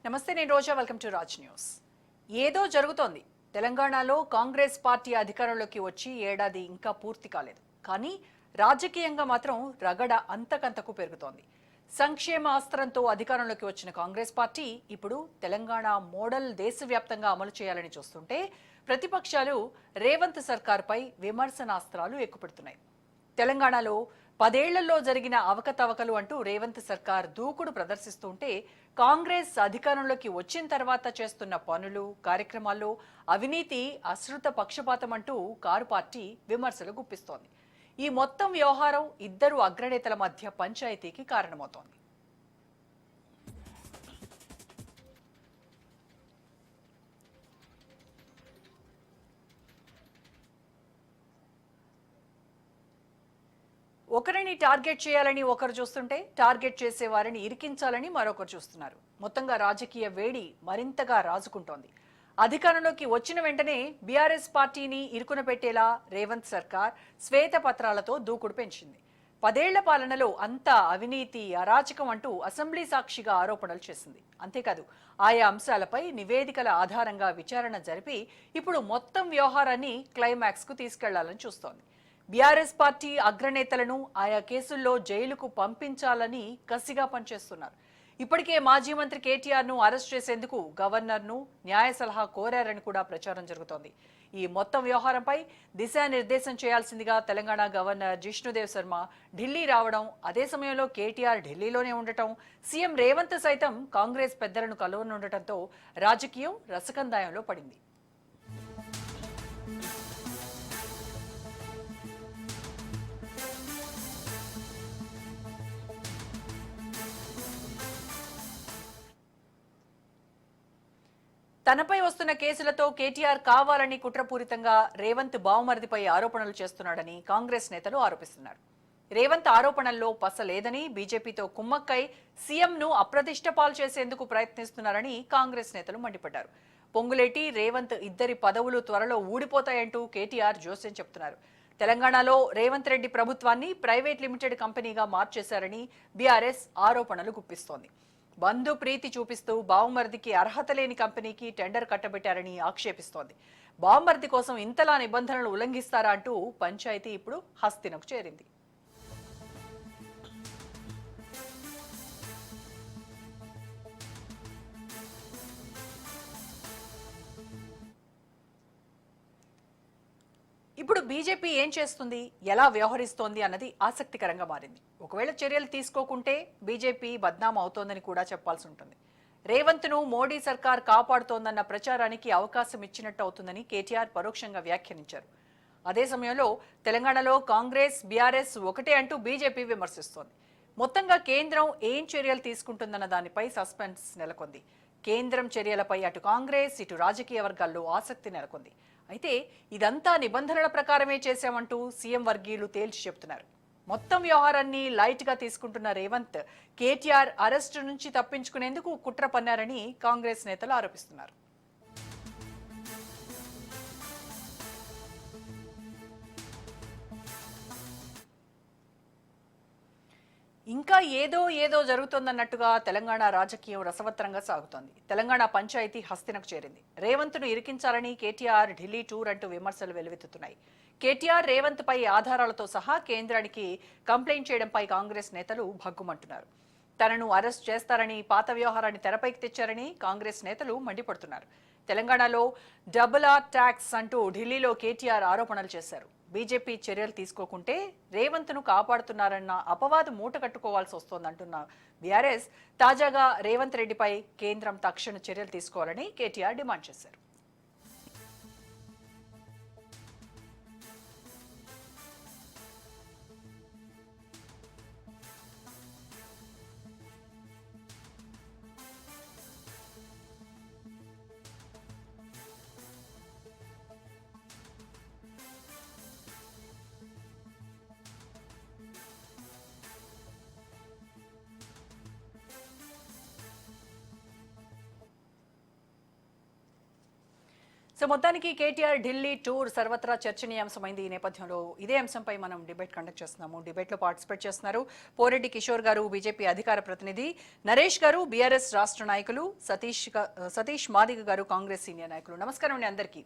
నమస్తే, నేను Roja. Welcome to Raj news. ఏదో జరుగుతోంది. తెలంగాణలో కాంగ్రెస్ పార్టీ అధికారంలోకి వచ్చి ఏడాది ఇంకా పూర్తి కాలేదు. కానీ రాజకీయంగా మాత్రం రగడ అంతకంతకు పెరుగుతోంది. సంక్షేమ అస్త్రంతో అధికారంలోకి వచ్చిన కాంగ్రెస్ పార్టీ ఇప్పుడు తెలంగాణ మోడల్ దేశవ్యాప్తంగా అమలు చేయాలని చూస్తుంటే ప్రతిపక్షాలు రేవంత్ సర్కార్పై విమర్శనాస్త్రాలు ఎక్కుపెడుతున్నాయి. తెలంగాణలో 10 ఏళ్లలో జరిగిన అవకతవకలు అంటూ రేవంత్ సర్కార్ దూకుడు ప్రదర్శిస్తుంటే కాంగ్రెస్ అధికారంలోకి వచ్చిన తర్వాత చేస్తున్న పనులు కార్యక్రమాల్లో అవినీతి అశ్రుత పక్షపాతం అంటూ కారు పార్టీ విమర్శలు గుప్పిస్తోంది. ఈ మొత్తం వ్యవహారం ఇద్దరు అగ్రనేతల మధ్య పంచాయతీకి కారణమవుతోంది. ఒకరిని టార్గెట్ చేయాలని ఒకరు చూస్తుంటే టార్గెట్ చేసే వారిని ఇరికించాలని మరొకరు చూస్తున్నారు. మొత్తంగా రాజకీయ వేడి మరింతగా రాజుకుంటోంది. అధికారంలోకి వచ్చిన వెంటనే బీఆర్ఎస్ పార్టీని ఇరుకున పెట్టేలా రేవంత్ సర్కార్ శ్వేతపత్రాలతో దూకుడు పెంచింది. 10 ఏళ్ల పాలనలో అంతా అవినీతి అరాచకం అంటూ అసెంబ్లీ సాక్షిగా ఆరోపణలు చేసింది. అంతేకాదు ఆయా అంశాలపై నివేదికల ఆధారంగా విచారణ జరిపి ఇప్పుడు మొత్తం వ్యవహారాన్ని క్లైమాక్స్ కు తీసుకెళ్లాలని చూస్తోంది. బీఆర్ఎస్ పార్టీ అగ్రనేతలను ఆయా కేసుల్లో జైలుకు పంపించాలని కసిగా పనిచేస్తున్నారు. ఇప్పటికే మాజీ మంత్రి కేటీఆర్ ను అరెస్ట్ చేసేందుకు గవర్నర్ ను న్యాయ సలహా కోరారని కూడా ప్రచారం జరుగుతోంది. ఈ మొత్తం వ్యవహారంపై దిశానిర్దేశం చేయాల్సిందిగా తెలంగాణ గవర్నర్ జిష్ణుదేవ్ శర్మ ఢిల్లీ రావడం, అదే సమయంలో కేటీఆర్ ఢిల్లీలోనే ఉండటం, సీఎం రేవంత్ సైతం కాంగ్రెస్ పెద్దలను కలవనుండటంతో రాజకీయం రసకందాయంలో పడింది. తనపై వస్తున్న కేసులతో కేటీఆర్ కావాలని కుట్రపూరితంగా రేవంత్ బావుమరిదిపై ఆరోపణలు చేస్తున్నాడని కాంగ్రెస్ నేతలు ఆరోపిస్తున్నారు. రేవంత్ ఆరోపణల్లో పస లేదని, బీజేపీతో కుమ్మక్కై సీఎంను అప్రతిష్టపాలు చేసేందుకు ప్రయత్నిస్తున్నారని కాంగ్రెస్ నేతలు మండిపడ్డారు. పొంగులేటి రేవంత్ ఇద్దరి పదవులు త్వరలో ఊడిపోతాయంటూ కేటీఆర్ జోస్యం చెప్తున్నారు. తెలంగాణలో రేవంత్ రెడ్డి ప్రభుత్వాన్ని ప్రైవేట్ లిమిటెడ్ కంపెనీగా మార్చేశారని బీఆర్ఎస్ ఆరోపణలు గుప్పిస్తోంది. బంధు ప్రీతి చూపిస్తూ బావుమర్దికి అర్హత లేని కంపెనీకి టెండర్ కట్టబెట్టారని ఆక్షేపిస్తోంది. బావుమర్ది కోసం ఇంతలా నిబంధనలు ఉల్లంఘిస్తారా అంటూ పంచాయతీ ఇప్పుడు హస్తినకు చేరింది. ఇప్పుడు బీజేపీ ఏం చేస్తుంది, ఎలా వ్యవహరిస్తోంది అన్నది ఆసక్తికరంగా మారింది. ఒకవేళ చర్యలు తీసుకోకుంటే బీజేపీ బద్నాం అవుతోందని కూడా చెప్పాల్సి ఉంటుంది. రేవంత్ను మోడీ సర్కార్ కాపాడుతోందన్న ప్రచారానికి అవకాశం ఇచ్చినట్టు అవుతుందని కేటీఆర్ పరోక్షంగా వ్యాఖ్యానించారు. అదే సమయంలో తెలంగాణలో కాంగ్రెస్ బీఆర్ఎస్ ఒకటే అంటూ బీజేపీ విమర్శిస్తోంది. మొత్తంగా కేంద్రం ఏం చర్యలు తీసుకుంటుందన్న దానిపై సస్పెన్స్ నెలకొంది. కేంద్రం చర్యలపై అటు కాంగ్రెస్ ఇటు రాజకీయ వర్గాల్లో ఆసక్తి నెలకొంది. అయితే ఇదంతా నిబంధనల ప్రకారమే చేశామంటూ సీఎం వర్గీయులు తేల్చి చెప్తున్నారు. మొత్తం వ్యవహారాన్ని లైట్ గా తీసుకుంటున్న రేవంత్ కేటీఆర్ అరెస్టు నుంచి తప్పించుకునేందుకు కుట్ర పన్నారని కాంగ్రెస్ నేతలు ఆరోపిస్తున్నారు. ఇంకా ఏదో జరుగుతోందన్నట్టుగా తెలంగాణ రాజకీయం రసవత్తరంగా సాగుతోంది. తెలంగాణ పంచాయతీ హస్తినకు చేరింది. రేవంత్ను ఇరికించాలని కేటీఆర్ ఢిల్లీ టూర్ అంటూ విమర్శలు వెలువెత్తుతున్నాయి. కేటీఆర్ రేవంత్ పై ఆధారాలతో సహా కేంద్రానికి కంప్లైంట్ చేయడంపై కాంగ్రెస్ నేతలు భగ్గుమంటున్నారు. తనను అరెస్ట్ చేస్తారని, పాత వ్యవహారాన్ని తెరపైకి తెచ్చారని కాంగ్రెస్ నేతలు మండిపడుతున్నారు. తెలంగాణలో డబుల్ ఆర్ ట్యాక్స్ అంటూ ఢిల్లీలో కేటీఆర్ ఆరోపణలు చేశారు. బీజేపీ చర్యలు తీసుకోకుంటే రేవంత్ను కాపాడుతున్నారన్న అపవాదు మూట కట్టుకోవాల్సి వస్తోందంటున్న బీఆర్ఎస్ తాజాగా రేవంత్ రెడ్డిపై కేంద్రం తక్షణ చర్యలు తీసుకోవాలని కేటీఆర్ డిమాండ్ చేశారు. సో మొత్తానికి కేటీఆర్ ఢిల్లీ టూర్ సర్వత్రా చర్చనీయాంశమైంది. ఈ నేపథ్యంలో ఇదే అంశంపై మనం డిబేట్ కండక్ట్ చేస్తున్నాము. డిబేట్లో పార్టిసిపేట్ చేస్తున్నారు పోరెడ్డి కిషోర్ గారు, బీజేపీ అధికార ప్రతినిధి, నరేష్ గారు, బీఆర్ఎస్ రాష్ట్ర నాయకులు, సతీష్ మాదిగ గారు, కాంగ్రెస్ సీనియర్ నాయకులు. నమస్కారం అండి అందరికీ.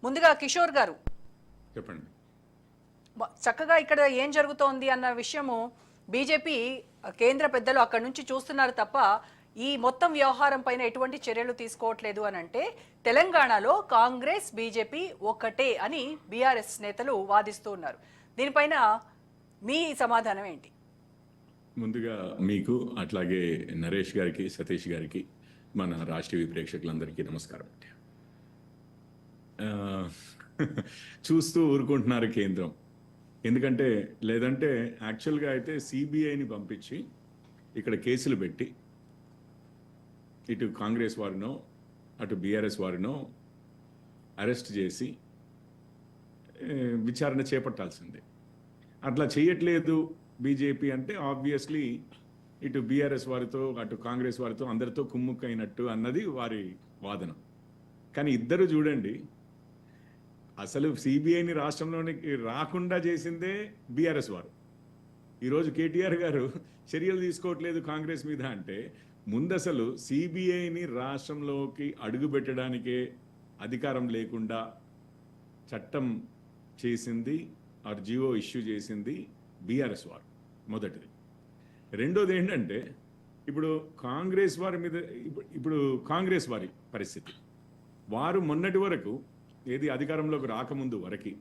ముందుగా కిషోర్ గారు చెప్పండి. చక్కగా ఇక్కడ ఏం జరుగుతోంది అన్న విషయము బీజేపీ కేంద్ర పెద్దలు అక్కడి నుంచి చూస్తున్నారు తప్ప ఈ మొత్తం వ్యవహారం పైన ఎటువంటి చర్యలు తీసుకోవట్లేదు అని అంటే తెలంగాణలో కాంగ్రెస్ బీజేపీ ఒకటే అని బీఆర్ఎస్ నేతలు వాదిస్తూ ఉన్నారు. దీనిపైన మీ సమాధానం ఏంటి? ముందుగా మీకు అట్లాగే నరేష్ గారికి, సతీష్ గారికి, మన రాష్ట్రీయ ప్రేక్షకులందరికీ నమస్కారం. చూస్తూ ఊరుకుంటున్నారు కేంద్రం. ఎందుకంటే లేదంటే యాక్చువల్గా అయితే సిబిఐని పంపించి ఇక్కడ కేసులు పెట్టి ఇటు కాంగ్రెస్ వారినో అటు బీఆర్ఎస్ వారినో అరెస్ట్ చేసి విచారణ చేపట్టాల్సిందే. అట్లా చేయట్లేదు బీజేపీ అంటే ఆబ్వియస్లీ ఇటు బీఆర్ఎస్ వారితో అటు కాంగ్రెస్ వారితో అందరితో కుమ్ముక్కైనట్టు అన్నది వారి వాదన. కానీ ఇద్దరు చూడండి, అసలు సిబిఐని రాష్ట్రంలోనికి రాకుండా చేసిందే బీఆర్ఎస్ వారు. ఈరోజు కేటీఆర్ గారు చర్యలు తీసుకోవట్లేదు కాంగ్రెస్ మీద అంటే ముందు అసలు సిబిఐని రాష్ట్రంలోకి అడుగుపెట్టడానికే అధికారం లేకుండా చట్టం చేసింది, ఆర్ జియో ఇష్యూ చేసింది బీఆర్ఎస్ వారు మొదటిది. రెండోది ఏంటంటే ఇప్పుడు కాంగ్రెస్ వారి మీద ఇప్పుడు కాంగ్రెస్ వారి పరిస్థితి, వారు మొన్నటి వరకు ఏది అధికారంలోకి రాకముందు వరకు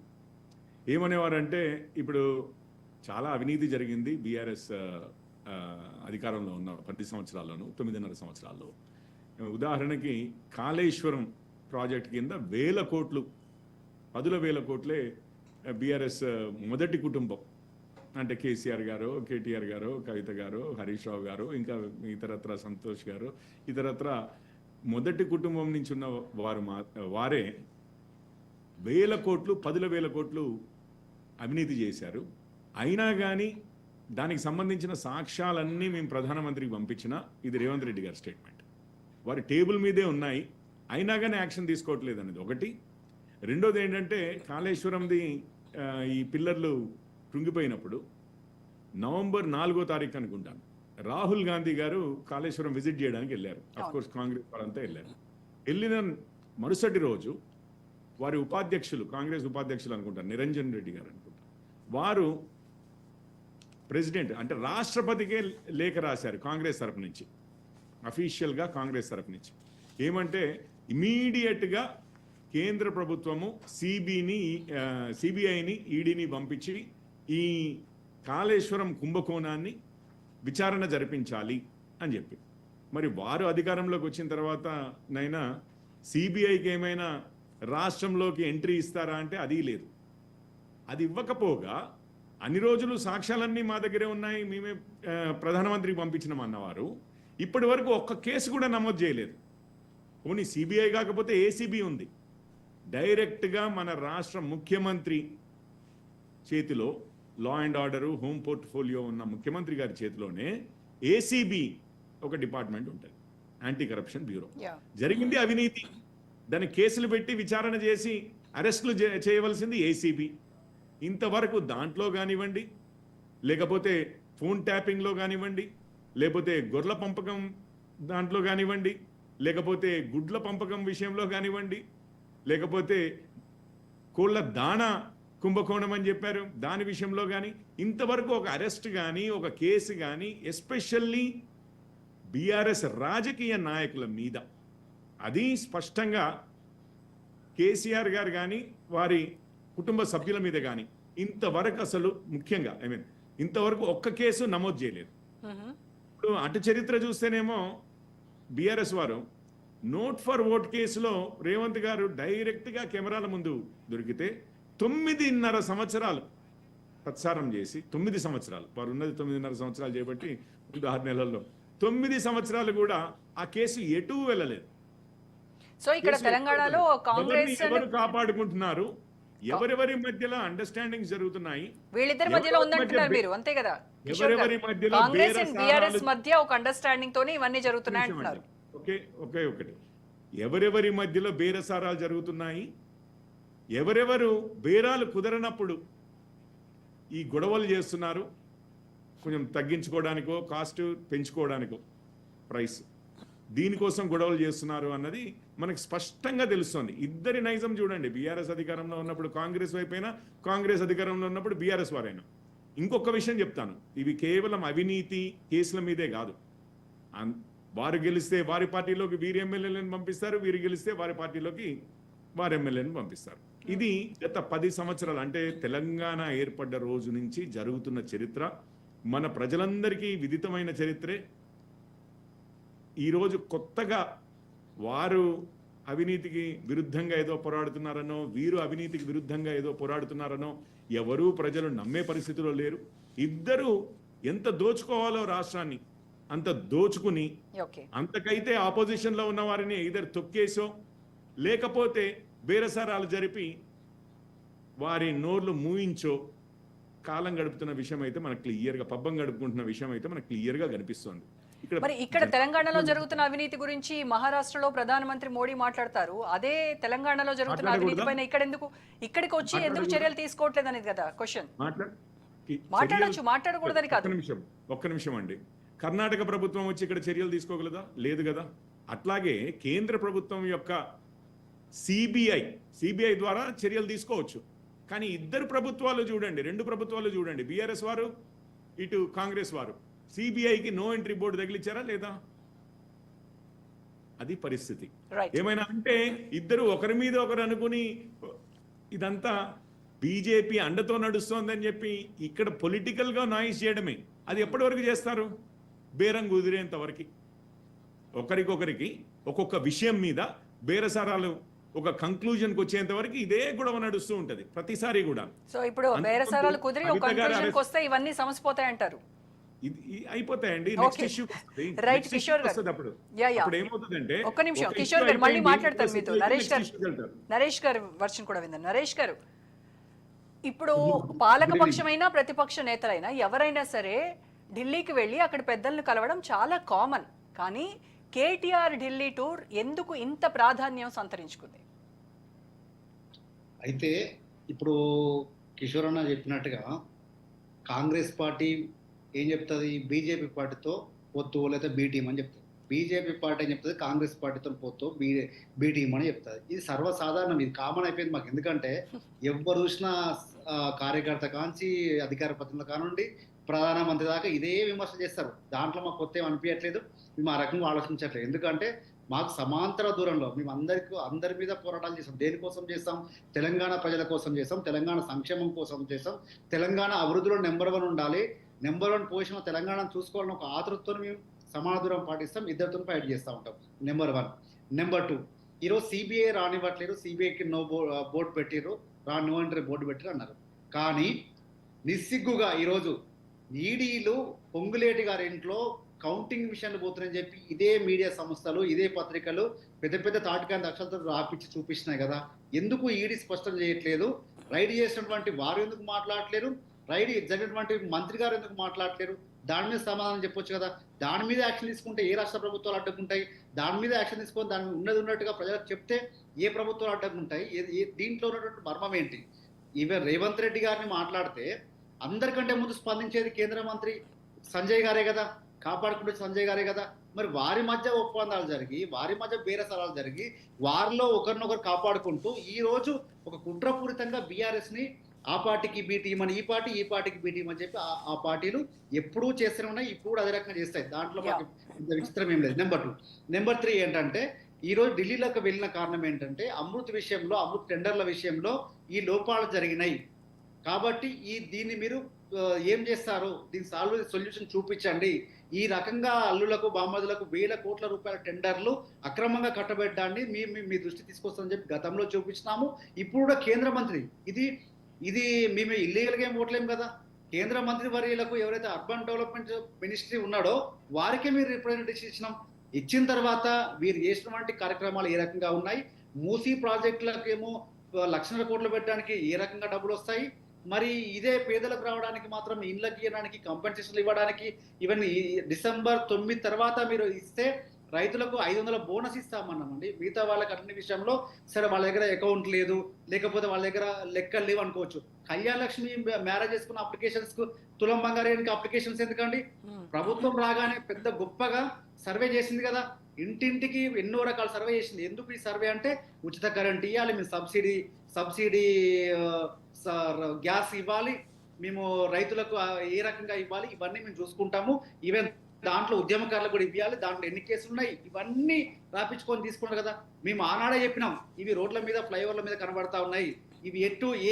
ఏమనేవారంటే ఇప్పుడు చాలా అవినీతి జరిగింది బీఆర్ఎస్ అధికారంలో ఉన్న 10 సంవత్సరాల్లోనూ 9.5 సంవత్సరాల్లో. ఉదాహరణకి కాళేశ్వరం ప్రాజెక్ట్ కింద 1000 కోట్లు, 10,000 కోట్లే బీఆర్ఎస్ మొదటి కుటుంబం అంటే కేసీఆర్ గారు, కేటీఆర్ గారు, కవిత గారు, హరీష్ రావు గారు, ఇంకా ఇతరత్ర సంతోష్ గారు, ఇతరత్ర మొదటి కుటుంబం నుంచి ఉన్న వారే 1000 కోట్లు, 10,000 కోట్లు అవినీతి చేశారు. అయినా కానీ దానికి సంబంధించిన సాక్ష్యాలన్నీ మేము ప్రధానమంత్రికి పంపించిన ఇది రేవంత్ రెడ్డి గారి స్టేట్మెంట్, వారి టేబుల్ మీదే ఉన్నాయి. అయినా కానీ యాక్షన్ తీసుకోవట్లేదు అనేది ఒకటి. రెండోది ఏంటంటే కాళేశ్వరంది ఈ పిల్లర్లు కృంగిపోయినప్పుడు నవంబర్ 4వ తారీఖు అనుకుంటాను రాహుల్ గాంధీ గారు కాళేశ్వరం విజిట్ చేయడానికి వెళ్ళారు. అఫ్కోర్స్ కాంగ్రెస్ వారంతా వెళ్ళారు. వెళ్ళిన మరుసటి రోజు వారి ఉపాధ్యక్షులు, కాంగ్రెస్ ఉపాధ్యక్షులు అనుకుంటారు, నిరంజన్ రెడ్డి గారు అనుకుంటారు, వారు ప్రెసిడెంట్ అంటే రాష్ట్రపతికే లేఖ రాశారు కాంగ్రెస్ తరపు నుంచి, అఫీషియల్గా కాంగ్రెస్ తరపు నుంచి. ఏమంటే ఇమీడియట్గా కేంద్ర ప్రభుత్వము సిబిఐని ఈడీని పంపించి ఈ కాళేశ్వరం కుంభకోణాన్ని విచారణ జరిపించాలి అని చెప్పి. మరి వారు అధికారంలోకి వచ్చిన తర్వాత నైనా సిబిఐకి ఏమైనా రాష్ట్రంలోకి ఎంట్రీ ఇస్తారా అంటే అది లేదు. అది ఇవ్వకపోగా అన్ని రోజులు సాక్ష్యాలన్నీ మా దగ్గరే ఉన్నాయి, మేమే ప్రధానమంత్రికి పంపించినాం అన్నవారు ఇప్పటి వరకు ఒక్క కేసు కూడా నమోదు చేయలేదు. పోనీ సిబిఐ కాకపోతే ఏసీబీ ఉంది. డైరెక్ట్గా మన రాష్ట్ర ముఖ్యమంత్రి చేతిలో law and order, home portfolio ఉన్న ముఖ్యమంత్రి గారి చేతిలోనే ఏసీబీ ఒక డిపార్ట్మెంట్ ఉంటుంది, యాంటీ కరప్షన్ బ్యూరో. జరిగింది అవినీతి, దాని కేసులు పెట్టి విచారణ చేసి అరెస్టులు చేయవలసింది ఏసీబీ. ఇంతవరకు దాంట్లో కానివ్వండి, లేకపోతే ఫోన్ ట్యాపింగ్లో కానివ్వండి, లేకపోతే గొర్రెల పంపకం దాంట్లో కానివ్వండి, లేకపోతే గుడ్ల పంపకం విషయంలో కానివ్వండి, లేకపోతే కోళ్ళ దాణా కుంభకోణం అని చెప్పారు దాని విషయంలో కానీ ఇంతవరకు ఒక అరెస్ట్ కానీ ఒక కేసు కానీ ఎస్పెషల్లీ బీఆర్ఎస్ రాజకీయ నాయకుల మీద, అది స్పష్టంగా కేసీఆర్ గారు కానీ వారి కుటుంబ సభ్యుల మీద కానీ ఇంతవరకు అసలు ముఖ్యంగా ఇంతవరకు ఒక్క కేసు నమోదు చేయలేదు. ఇప్పుడు అటు చరిత్ర చూస్తేనేమో బీఆర్ఎస్ వారు నోట్ ఫర్ ఓట్ కేసులో రేవంత్ గారు డైరెక్ట్గా కెమెరాల ముందు దొరికితే 9.5 సంవత్సరాలు ప్రచారం చేసి 9 సంవత్సరాలు వారు ఉన్నది 9.5 సంవత్సరాలు చేపట్టి 6 నెలల్లో 9 సంవత్సరాలు కూడా ఆ కేసు ఎటు వెళ్ళలేదు. సో ఇక్కడ తెలంగాణలో కాంగ్రెస్ ఎవరు కాపాడుకుంటున్నారు, ఎవరెవరి మధ్యలో అండర్స్టాండింగ్ జరుగుతున్నాయి, వీళ్ళిద్దరి మధ్యలో ఉందంటున్నారు మీరు, అంతే కదా? ఎవరెవరి మధ్యలో కాంగ్రెస్ అండ్ బీఆర్ఎస్ మధ్య ఒక అండర్స్టాండింగ్ తోనే ఇవన్నీ జరుగుతున్నాయి అంటున్నారు. ఒకటి ఎవరెవరి మధ్యలో బేరసారాలు జరుగుతున్నాయి, ఎవరెవరు బేరాలు కుదరనప్పుడు ఈ గొడవలు చేస్తున్నారు, కొంచెం తగ్గించుకోవడానికో కాస్ట్ పెంచుకోవడానికో ప్రైస్, దీనికోసం గొడవలు చేస్తున్నారు అన్నది మనకు స్పష్టంగా తెలుస్తుంది. ఇద్దరి నైజం చూడండి, బీఆర్ఎస్ అధికారంలో ఉన్నప్పుడు కాంగ్రెస్ వైపైనా, కాంగ్రెస్ అధికారంలో ఉన్నప్పుడు బీఆర్ఎస్ వారైనా. ఇంకొక విషయం చెప్తాను, ఇవి కేవలం అవినీతి కేసుల మీదే కాదు. వారు గెలిస్తే వారి పార్టీలోకి వీరి ఎమ్మెల్యేలను పంపిస్తారు, వీరు గెలిస్తే వారి పార్టీలోకి వారి ఎమ్మెల్యేలను పంపిస్తారు. ఇది గత 10 సంవత్సరాలు, అంటే తెలంగాణ ఏర్పడ్డ రోజు నుంచి జరుగుతున్న చరిత్ర, మన ప్రజలందరికీ విదితమైన చరిత్రే. ఈరోజు కొత్తగా వారు అవినీతికి విరుద్ధంగా ఏదో పోరాడుతున్నారనో, వీరు అవినీతికి విరుద్ధంగా ఏదో పోరాడుతున్నారనో ఎవరూ ప్రజలు నమ్మే పరిస్థితిలో లేరు. ఇద్దరు ఎంత దోచుకోవాలో రాష్ట్రాన్ని అంత దోచుకుని, అంతకైతే ఆపోజిషన్ లో ఉన్న వారిని ఇద్దరు తొక్కేసో లేకపోతే బేరసారాలు జరిపి వారి నోర్లు మూయించో కాలం గడుపుతున్న విషయం అయితే మనకు క్లియర్గా, పబ్బం గడుపుకుంటున్న విషయం అయితే మనకు క్లియర్గా కనిపిస్తుంది. మరి ఇక్కడ తెలంగాణలో జరుగుతున్న అవినీతి గురించి మహారాష్ట్రలో ప్రధానమంత్రి మోడీ మాట్లాడతారు. అదే తెలంగాణలో జరుగుతున్న అవినీతి పైన ఇక్కడికి వచ్చి ఎందుకు చర్యలు తీసుకోవట్లేదు అనేది కదా క్వశ్చన్. మాట్లాడొచ్చు, మాట్లాడకూడదని కాదు. ఒక్క నిమిషం అండి. కర్ణాటక ప్రభుత్వం వచ్చి ఇక్కడ చర్యలు తీసుకోగలదా? లేదు కదా. అట్లాగే కేంద్ర ప్రభుత్వం యొక్క సిబిఐ ద్వారా చర్యలు తీసుకోవచ్చు. కానీ ఇద్దరు ప్రభుత్వాలు చూడండి, 2 ప్రభుత్వాలు చూడండి, బీఆర్ఎస్ వారు ఇటు కాంగ్రెస్ వారు సిబిఐకి నో ఎంట్రీ బోర్డు తగిలించారా లేదా? అది పరిస్థితి. ఏమైనా అంటే ఇద్దరు ఒకరి మీద ఒకరు అనుకుని ఇదంతా బీజేపీ అండతో నడుస్తోందని చెప్పి ఇక్కడ పొలిటికల్ గా నాయిస్ చేయడమే. అది ఎప్పటి వరకు చేస్తారు? బేరం కుదిరేంత వరకు, ఒకరికొకరికి ఒక్కొక్క విషయం మీద బేరసారాలు ఒక కంక్లూజన్కి వచ్చేంత వరకు ఇదే గొడవ నడుస్తూ ఉంటది ప్రతిసారి కూడా. సో ఇప్పుడు బేరసారాలు కుదిరి ఒక కంక్లూజన్కి వస్తే ఇవన్నీ సమస్యపోతాయి అంటారు. అయిపోతాయండి. నెక్స్ట్ ఇష్యూ రైట్ కిషోర్ గారు, అప్పుడు ఏమవుతుందంటే, ఒక్క నిమిషం కిషోర్ గారు మళ్ళీ మాట్లాడతారు మీతో. నరేష్ గారు వర్షన్ కూడా విందాం. నరేష్ గారు, ఇప్పుడు పాలక పక్షమైనా ప్రతిపక్ష నేతలైనా ఎవరైనా సరే ఢిల్లీకి వెళ్ళి అక్కడ పెద్దలను కలవడం చాలా కామన్. కానీ కేటీఆర్ ఢిల్లీ టూర్ ఎందుకు ఇంత ప్రాధాన్యం సంతరించుకుంది? అయితే ఇప్పుడు కిషోర్ అన్న చెప్పినట్టుగా కాంగ్రెస్ పార్టీ ఏం చెప్తుంది, బీజేపీ పార్టీతో పొత్తు లేదా బీ టీం అని చెప్తుంది. బీజేపీ పార్టీ అని చెప్తుంది కాంగ్రెస్ పార్టీతో పొత్తు బీ టీం అని చెప్తుంది. ఇది సర్వసాధారణం, ఇది కామన్ అయిపోయింది మాకు. ఎందుకంటే ఎవరు చూసినా కార్యకర్త కాంచి అధికార ప్రతినిధుల కానుండి ప్రధానమంత్రి దాకా ఇదే విమర్శ చేస్తారు. దాంట్లో మాకు కొత్త ఏం అనిపించట్లేదు, మేము ఆ రకంగా ఆలోచించట్లేదు. ఎందుకంటే మాకు సమాంతర దూరంలో మేము అందరి మీద పోరాటాలు చేస్తాం. దేనికోసం చేస్తాం? తెలంగాణ ప్రజల కోసం చేస్తాం, తెలంగాణ సంక్షేమం కోసం చేస్తాం, తెలంగాణ అభివృద్ధిలో నెంబర్ 1 ఉండాలి, నెంబర్ 1 పొజిషన్ తెలంగాణను చూసుకోవాలని ఒక ఆతృతతో మేము సమాన దూరం పాటిస్తాం, ఇద్దరితో ఫైట్ చేస్తూ ఉంటాం. నెంబర్ 1. నెంబర్ 2, ఈరోజు సిబిఐ రానివ్వట్లేరు, సిబిఐకి నో బోర్డు పెట్టిర్రు, నో ఎంట్రీ బోర్డు పెట్టిరు అన్నారు. కానీ నిస్సిగ్గుగా ఈరోజు ఈడీలు పొంగులేటి గారి ఇంట్లో కౌంటింగ్ మిషన్లు పోతున్నాయని చెప్పి ఇదే మీడియా సంస్థలు, ఇదే పత్రికలు పెద్ద పెద్ద తాటికాంత అక్షరాలతో రాపిచ్చి చూపిస్తున్నాయి కదా. ఎందుకు ఈడీ స్పష్టం చేయట్లేదు? రైడ్ చేసినటువంటి వారు ఎందుకు మాట్లాడలేరు? రైడ్ జరిగినటువంటి మంత్రి గారు ఎందుకు మాట్లాడలేరు? దాని మీద సమాధానం చెప్పొచ్చు కదా. దాని మీద యాక్షన్ తీసుకుంటే ఏ రాష్ట్ర ప్రభుత్వాలు అడ్డుకుంటాయి? దాని మీద యాక్షన్ తీసుకొని దాన్ని ఉన్నట్టుగా ప్రజలకు చెప్తే ఏ ప్రభుత్వాలు అడ్డుకుంటాయి? దీంట్లో ఉన్నటువంటి మర్మం ఏంటి? ఈవెన్ రేవంత్ రెడ్డి గారిని మాట్లాడితే అందరికంటే ముందు స్పందించేది కేంద్ర మంత్రి సంజయ్ గారే కదా, కాపాడుకుంటే సంజయ్ గారే కదా. మరి వారి మధ్య ఒప్పందాలు జరిగి, వారి మధ్య బేరసారాలు జరిగి, వారిలో ఒకరినొకరు కాపాడుకుంటూ ఈ రోజు ఒక కుట్రపూరితంగా బీఆర్ఎస్ని ఆ పార్టీకి బీ టీం అని, ఈ పార్టీకి బీ టీం అని చెప్పి ఆ పార్టీలు ఎప్పుడూ చేస్తూనే ఉన్నాయి, ఇప్పుడు అదే రకంగా చేస్తాయి. దాంట్లో మాకు విచిత్రం ఏం లేదు. నెంబర్ 2. నెంబర్ 3 ఏంటంటే ఈరోజు ఢిల్లీలోకి వెళ్ళిన కారణం ఏంటంటే అమృత్ విషయంలో, అమృత్ టెండర్ల విషయంలో ఈ లోపాలు జరిగినాయి కాబట్టి దీన్ని మీరు ఏం చేస్తారు, దీని సొల్యూషన్ చూపించండి. ఈ రకంగా అల్లులకు బామ్మదులకు వేల కోట్ల రూపాయల టెండర్లు అక్రమంగా కట్టబెట్టడాన్ని మీ దృష్టి తీసుకొస్తామని చెప్పి గతంలో చూపించినాము. ఇప్పుడు కూడా కేంద్ర మంత్రి ఇది మేము ఇల్లీగల్గా ఏం ఓట్లేం కదా. కేంద్ర మంత్రి వర్యులకు ఎవరైతే అర్బన్ డెవలప్మెంట్ మినిస్ట్రీ ఉన్నాడో వారికే మీరు రిప్రజెంటేషన్ ఇచ్చిన తర్వాత వీరు చేసినటువంటి కార్యక్రమాలు ఏ రకంగా ఉన్నాయి, మూసీ ప్రాజెక్టులకేమో లక్షల కోట్లు పెట్టడానికి ఏ రకంగా డబ్బులు వస్తాయి, మరి ఇదే పేదలకు రావడానికి మాత్రం ఇండ్లకి ఇవ్వడానికి, కంపెన్సేషన్లు ఇవ్వడానికి, ఇవన్నీ డిసెంబర్ 9 తర్వాత మీరు ఇస్తే రైతులకు 500 బోనస్ ఇస్తామన్నామండి. మిగతా వాళ్ళకి అన్ని విషయంలో సరే వాళ్ళ దగ్గర అకౌంట్ లేదు, లేకపోతే వాళ్ళ దగ్గర లెక్కలు లేవు అనుకోవచ్చు. కళ్యాణ లక్ష్మి మ్యారేజ్ చేసుకున్న అప్లికేషన్స్ కు తులం బంగారానికి అప్లికేషన్స్ ఎందుకండి? ప్రభుత్వం రాగానే పెద్ద గొప్పగా సర్వే చేసింది కదా, ఇంటింటికి ఎన్నో రకాల సర్వే చేసింది. ఎందుకు ఈ సర్వే అంటే ఉచిత కరెంట్ ఇవ్వాలి, మేము సబ్సిడీ గ్యాస్ ఇవ్వాలి, మేము రైతులకు ఏ రకంగా ఇవ్వాలి, ఇవన్నీ మేము చూసుకుంటాము. ఈవెన్ దాంట్లో ఉద్యమకారులకు కూడా ఇవ్వాలి, దాంట్లో ఎన్ని కేసులు ఉన్నాయి ఇవన్నీ రాపించుకొని తీసుకున్నారు కదా. మేము ఆనాడే చెప్పినాం ఇవి రోడ్ల మీద ఫ్లైఓవర్ల మీద కనబడతా ఉన్నాయి, ఇవి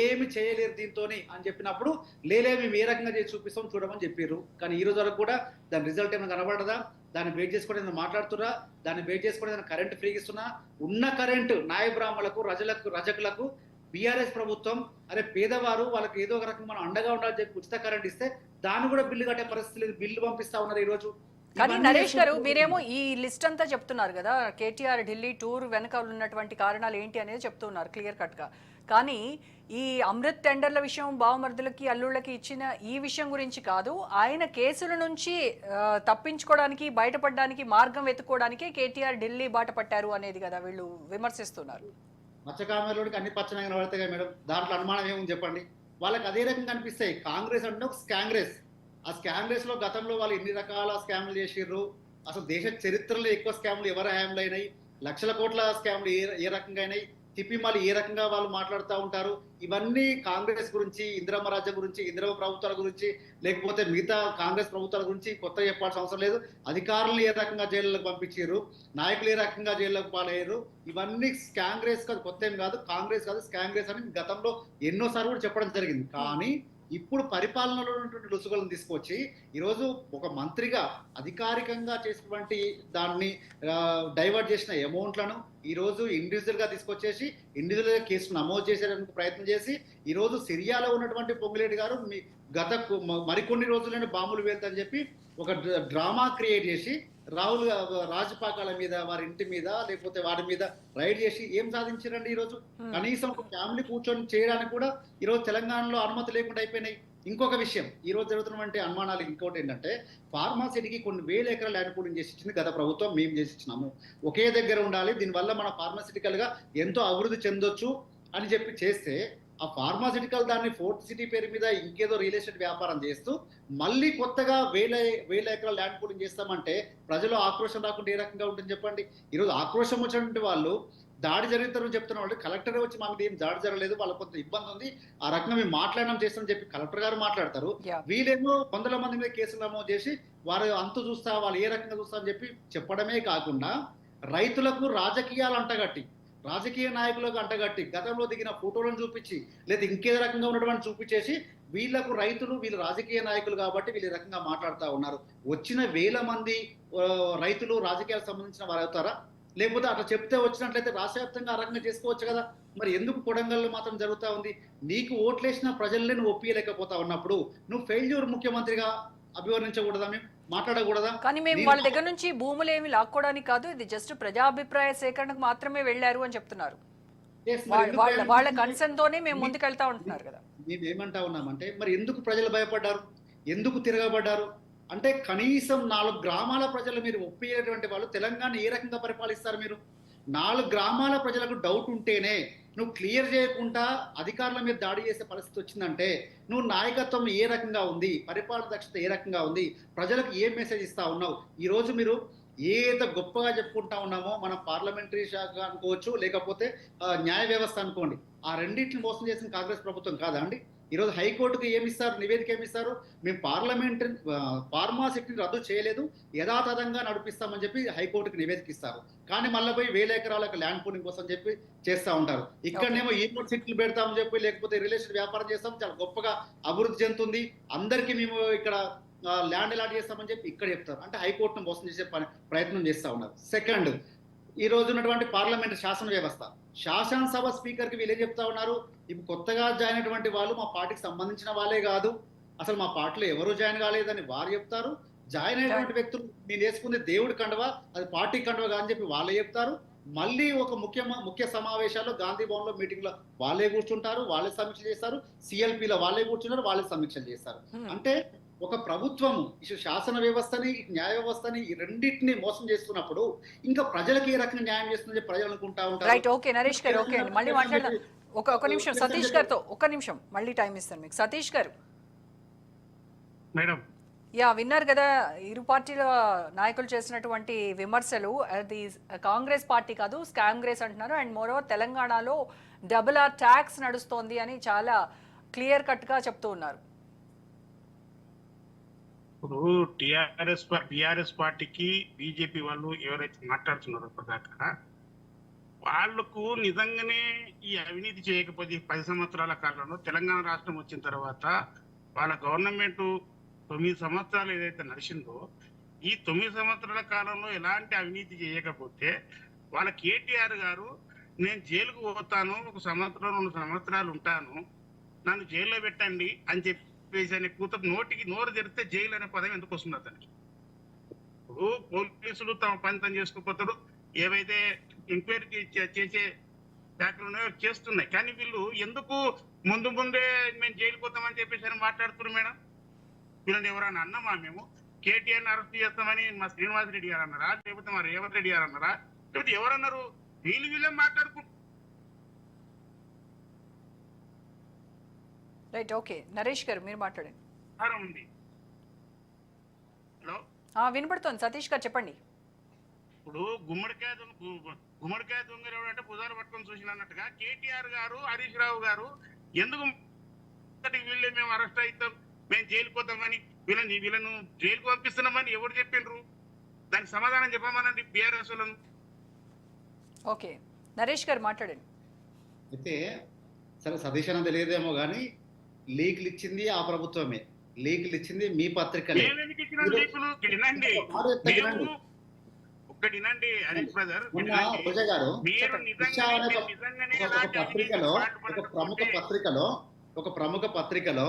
ఏమి చేయలేరు దీంతో అని చెప్పినప్పుడు లేలే మేము ఏ రకంగా చేసి చూపిస్తాం చూడమని చెప్పారు. కానీ ఈ రోజు వరకు కూడా దాని రిజల్ట్ ఏమైనా కనబడదా? దాన్ని వెయిట్ చేసుకుని ఏదైనా మాట్లాడుతున్నా, దాన్ని వెయిట్ చేసుకుని ఏదైనా కరెంట్ ఫ్రీగా ఇస్తున్నా? ఉన్న కరెంటు నాయ బ్రాహ్మణులకు రజకులకు బీఆర్ఎస్ ప్రభుత్వం అరే పేదవారు వాళ్ళకి ఏదో ఒక రకంగా మనం అండగా ఉండాలని చెప్పి ఉచిత కరెంట్ ఇస్తే దాన్ని కూడా బిల్లు కట్టే పరిస్థితి లేదు, బిల్లు పంపిస్తా ఉన్నారు ఈ రోజు. కానీ నరేష్ గారు మీరేమో ఈ లిస్ట్ అంతా చెప్తున్నారు కదా, కేటీఆర్ ఢిల్లీ టూర్ వెనక ఉన్నటువంటి కారణాలు ఏంటి అనేది చెప్తున్నారు క్లియర్ కట్ గా. కానీ ఈ అమృత్ టెండర్ల విషయం బావమరుదులకి అల్లుళ్ళకి ఇచ్చిన ఈ విషయం గురించి కాదు, ఆయన కేసుల నుంచి తప్పించుకోవడానికి బయటపడడానికి మార్గం వెతుక్కోవడానికే కేటీఆర్ ఢిల్లీ బాట పట్టారు అనేది కదా వీళ్ళు విమర్శిస్తున్నారు. మత్స్యకారులకి అన్ని పచ్చనగా పడతాయి కదా మేడం, దాంట్లో అనుమానం ఏముంది చెప్పండి? వాళ్ళకి అదే రకంగా కనిపిస్తాయి. కాంగ్రెస్ అంటే ఒక స్కాంగ్రెస్, ఆ స్కాంగ్రెస్ లో గతంలో వాళ్ళు ఎన్ని రకాల స్కామ్లు చేసిర్రు, అసలు దేశ చరిత్రలో ఎక్కువ స్కామ్లు ఎవరు హ్యాండ్లు అయినాయి, లక్షల కోట్ల స్కామ్లు ఏ రకంగా అయినాయి, తిప్పిమాలి ఏ రకంగా వాళ్ళు మాట్లాడుతూ ఉంటారు, ఇవన్నీ కాంగ్రెస్ గురించి, ఇందిరమ్మ రాజ్యం గురించి, ఇందిరమ్మ ప్రభుత్వాల గురించి, లేకపోతే మిగతా కాంగ్రెస్ ప్రభుత్వాల గురించి కొత్త చెప్పాల్సిన అవసరం లేదు. అధికారులు ఏ రకంగా జైళ్ళకు పంపించారు, నాయకులు ఏ రకంగా జైళ్ళకు పాలయ్యారు, ఇవన్నీ కాంగ్రెస్ కాదు, కొత్త ఏం కాదు, కాంగ్రెస్ కాదు కాంగ్రెస్ అని గతంలో ఎన్నోసార్లు కూడా చెప్పడం జరిగింది. కానీ ఇప్పుడు పరిపాలనలో ఉన్నటువంటి రుసుగులను తీసుకొచ్చి ఈరోజు ఒక మంత్రిగా అధికారికంగా చేసినటువంటి దాన్ని డైవర్ట్ చేసిన అమౌంట్లను ఈరోజు ఇండివిజువల్ గా తీసుకొచ్చేసి ఇండివిజువల్ గా కేసు నమోదు చేసేందుకు ప్రయత్నం చేసి ఈరోజు సిరియాలో ఉన్నటువంటి పొంగులేటి గారు గత మరికొన్ని రోజుల్లోనే బాంబులు వేలుతని చెప్పి ఒక డ్రామా క్రియేట్ చేసి రాహుల్ రాజపాకాల మీద, వారి ఇంటి మీద, లేకపోతే వారి మీద రైడ్ చేసి ఏం సాధించారండి? ఈరోజు కనీసం ఒక ఫ్యామిలీ కూర్చొని చేయడానికి కూడా ఈరోజు తెలంగాణలో అనుమతి లేకుండా అయిపోయినాయి. ఇంకొక విషయం ఈ రోజు జరుగుతున్నటువంటి అనుమానాలు ఇంకోటి ఏంటంటే, ఫార్మాసిటీకి కొన్ని వేల ఎకరాల ల్యాండ్ పూలింగ్ చేసి ఇచ్చింది గత ప్రభుత్వం, మేము చేసి ఇచ్చినాము. ఒకే దగ్గర ఉండాలి, దీనివల్ల మన ఫార్మాసిటికల్ గా ఎంతో అభివృద్ధి చెందొచ్చు అని చెప్పి చేస్తే ఆ ఫార్మాసిటికల్ దాన్ని ఫోర్త్ సిటీ పేరు మీద ఇంకేదో రియల్ ఎస్టేట్ వ్యాపారం చేస్తూ మళ్ళీ కొత్తగా వేల ఎకరాల ల్యాండ్ పూలింగ్ చేస్తామంటే ప్రజలు ఆక్రోశం రాకుండా ఏ రకంగా ఉంటుంది చెప్పండి? ఈరోజు ఆక్రోశం వచ్చినటువంటి వాళ్ళు దాడి జరుగుతారని చెప్తున్న వాళ్ళు కలెక్టర్ వచ్చి మాకు ఏం దాడి జరగలేదు, వాళ్ళకి కొంత ఇబ్బంది ఉంది, ఆ రకంగా మేము మాట్లాడడం చేస్తామని చెప్పి కలెక్టర్ గారు మాట్లాడతారు. వీళ్ళేమో వందల మంది మీద కేసులు నమోదు చేసి వారు అంతు చూస్తా, వాళ్ళు ఏ రకంగా చూస్తా అని చెప్పి చెప్పడమే కాకుండా రైతులకు రాజకీయాలు అంటగట్టి, రాజకీయ నాయకులకు అంటగట్టి గతంలో దిగిన ఫోటోలను చూపించి లేదా ఇంకే రకంగా ఉన్నటువంటి చూపించేసి వీళ్ళకు వీళ్ళు రాజకీయ నాయకులు కాబట్టి వీళ్ళు రకంగా మాట్లాడుతూ ఉన్నారు. వచ్చిన వేల మంది రైతులు రాజకీయాలకు సంబంధించిన వారు అవుతారా? లేకపోతే అట్లా చెప్తే వచ్చినట్లయితే రాష్ట్ర వ్యాప్తంగా ఆ రకంగా చేసుకోవచ్చు కదా. మరి ఎందుకు కొడంగల్లో మాత్రం జరుగుతూ ఉంది? నీకు ఓట్లేసిన ప్రజల్ని నువ్వు ఒప్పియలేకపోతా ఉన్నప్పుడు నువ్వు ఫెయిల్యూర్ ముఖ్యమంత్రిగా అభివర్ణించకూడదా, మేము మాట్లాడకూడదా? కానీ మేము వాళ్ళ దగ్గర నుంచి భూములు ఏమి లాక్కోవడానికి కాదు, ఇది జస్ట్ ప్రజాభిప్రాయ సేకరణకు మాత్రమే వెళ్ళారు అని చెప్తున్నారు. వాళ్ళ కన్సర్న్ తోనే మేము ముందుకెళ్తా ఉంటున్నారు కదా. మేము ఏమంటా ఉన్నామంటే మరి ఎందుకు ప్రజలు భయపడ్డారు, ఎందుకు తిరగబడ్డారు అంటే కనీసం 4 గ్రామాల ప్రజలు మీరు ఒప్పియేటువంటి వాళ్ళు తెలంగాణ ఏ రకంగా పరిపాలిస్తారు? మీరు 4 గ్రామాల ప్రజలకు డౌట్ ఉంటేనే నువ్వు క్లియర్ చేయకుండా అధికారుల మీద దాడి చేసే పరిస్థితి వచ్చిందంటే నువ్వు నాయకత్వం ఏ రకంగా ఉంది, పరిపాలన దక్షత ఏ రకంగా ఉంది, ప్రజలకు ఏ మెసేజ్ ఇస్తా ఉన్నావు? ఈరోజు మీరు ఏదో గొప్పగా చెప్పుకుంటా ఉన్నామో మనం పార్లమెంటరీ శాఖ అనుకోవచ్చు, లేకపోతే న్యాయ వ్యవస్థ అనుకోండి, ఆ రెండింటిని మోసం చేసిన కాంగ్రెస్ ప్రభుత్వం కాదా అండి? ఈరోజు హైకోర్టుకి ఏమిస్తారు, నివేదిక ఏమిస్తారు? మేము ఫార్మాసిటీని రద్దు చేయలేదు, యథాతథంగా నడిపిస్తామని చెప్పి హైకోర్టుకి నివేదిక ఇస్తారు. కానీ మళ్ళీ పోయి వేల ఎకరాలకు ల్యాండ్ పూలింగ్ కోసం చెప్పి చేస్తూ ఉంటారు. ఇక్కడనేమో యూనివర్సిటీలు పెడతామని చెప్పి, లేకపోతే రిలేషన్ వ్యాపారం చేస్తాం, చాలా గొప్పగా అభివృద్ధి చెందుతుంది, అందరికీ మేము ఇక్కడ ల్యాండ్ అలాట్ చేస్తామని చెప్పి ఇక్కడ చెప్తారు. అంటే హైకోర్టును మోసం చేసే ప్రయత్నం చేస్తూ ఉన్నారు. సెకండ్, ఈ రోజు ఉన్నటువంటి పార్లమెంట్ శాసన వ్యవస్థ, శాసనసభ స్పీకర్కి వీళ్ళే చెప్తా ఉన్నారు, ఇప్పుడు కొత్తగా జాయిన్ అయినటువంటి వాళ్ళు మా పార్టీకి సంబంధించిన వాళ్ళే కాదు, అసలు మా పార్టీలో ఎవరు జాయిన్ కాలేదని వారు చెప్తారు. జాయిన్ అయినటువంటి వ్యక్తులు నేను వేసుకుంది దేవుడి కండవా, అది పార్టీ కండవా అని చెప్పి వాళ్ళే చెప్తారు. మళ్ళీ ఒక ముఖ్య సమావేశాల్లో గాంధీ భవన్ లో మీటింగ్ లో వాళ్ళే కూర్చుంటారు, వాళ్ళే సమీక్ష చేస్తారు, సిఎల్పిలో వాళ్ళే కూర్చుంటారు, వాళ్ళే సమీక్షలు చేస్తారు. అంటే ఒక ప్రభుత్వము ఇటు శాసన వ్యవస్థని ఇటు న్యాయ వ్యవస్థని ఈ రెండింటిని మోసం చేస్తున్నప్పుడు ఇంకా ప్రజలకు ఏ రకంగా న్యాయం చేస్తుందని ప్రజలు అనుకుంటా ఉంటారు. రైట్, ఓకే నరేష్ గారు, ఓకే అండి, మళ్ళీ మాట్లాడదాం. ఒక నిమిషం సతీష్ గారితో, ఒక్క నిమిషం మళ్ళీ టైం ఇస్తాను మీకు. సతీష్ గారు, మేడం యా విన్నారు కదా ఇరు పార్టీల నాయకులు చేసినటువంటి విమర్శలు. అది కాంగ్రెస్ పార్టీ కాదు, స్కాంగ్రెస్ అంటున్నారు. అండ్ మోరోవర్ తెలంగాణలో డబుల్ ఆర్ ట్యాక్స్ నడుస్తోంది అని చాలా క్లియర్ కట్ గా చెప్తూ ఉన్నారు. ఇప్పుడు టిఆర్ఎస్ పార్టీకి బీజేపీ వాళ్ళు ఎవరైతే మాట్లాడుతున్నారో ఇప్పటిదాకా వాళ్లకు నిజంగానే ఈ అవినీతి చేయకపోతే 10 సంవత్సరాల కాలంలో తెలంగాణ రాష్ట్రం వచ్చిన తర్వాత వాళ్ళ గవర్నమెంట్ 9 సంవత్సరాలు ఏదైతే నడిచిందో ఈ 9 సంవత్సరాల కాలంలో ఎలాంటి అవినీతి చేయకపోతే వాళ్ళ కేటీఆర్ గారు నేను జైలుకు పోతాను, 1 సంవత్సరం 2 సంవత్సరాలు ఉంటాను, నన్ను జైల్లో పెట్టండి అని చెప్పేసి అనే కూతురు నోటికి నోరు తెరిస్తే జైలు అనే పదం ఎందుకు వస్తుంది అతనికి? ఇప్పుడు పోలీసులు తమ పని తను చేసుకోపోతారు, ఏవైతే ఎంక్వైరీ చేసే శాఖలు ఉన్నాయో చేస్తున్నాయి. కానీ వీళ్ళు ఎందుకు ముందే మేము జైలుకు పోతామని చెప్పేసి అని మాట్లాడుతున్నారు మేడం? వీళ్ళని ఎవరైనా అన్నామా మేము? కేటీఆర్ని అరెస్ట్ చేస్తామని మా శ్రీనివాస్ రెడ్డి గారు అన్నారా, లేకపోతే మా రేవంత్ రెడ్డి గారు అన్నారా, లేకపోతే ఎవరన్నారు? వీళ్ళే మాట్లాడుకుంటారు. రైట్, ఓకే నరేష్ గారు మీరు మాట్లాడండి. ఉంది. హలో, వినపడుతోంది, సతీష్ గారు చెప్పండి. ఇప్పుడు గుమ్మడికాయ దొంగ ఎవడంటే భుజాలు పట్టుకొని చూసిన అన్నట్టుగా కేటీఆర్ గారు, హరీష్ రావు గారు ఎందుకు వీళ్ళే మేము అరెస్ట్ అవుతాం, మేము జైలుకు పోతామని వీళ్ళను జైలుకు పంపిస్తున్నామని ఎవరు చెప్పిండ్రు? దానికి సమాధానం చెప్పమనండి బీఆర్ఎస్ వాళ్ళను. ఓకే నరేష్ గారు మాట్లాడండి. అయితే సరే సతీష్ అని తెలియదేమో కానీ లీకులు ఇచ్చింది ఆ ప్రభుత్వమే, లీకులు ఇచ్చింది మీ పత్రికలే. మేమెందుకు ఇచ్చిన లీకులు? వినండి, మేము ఒక్కటి వినండి హరీష్ బ్రదర్, రోజా గారు మీరు ఒక ప్రముఖ పత్రికలో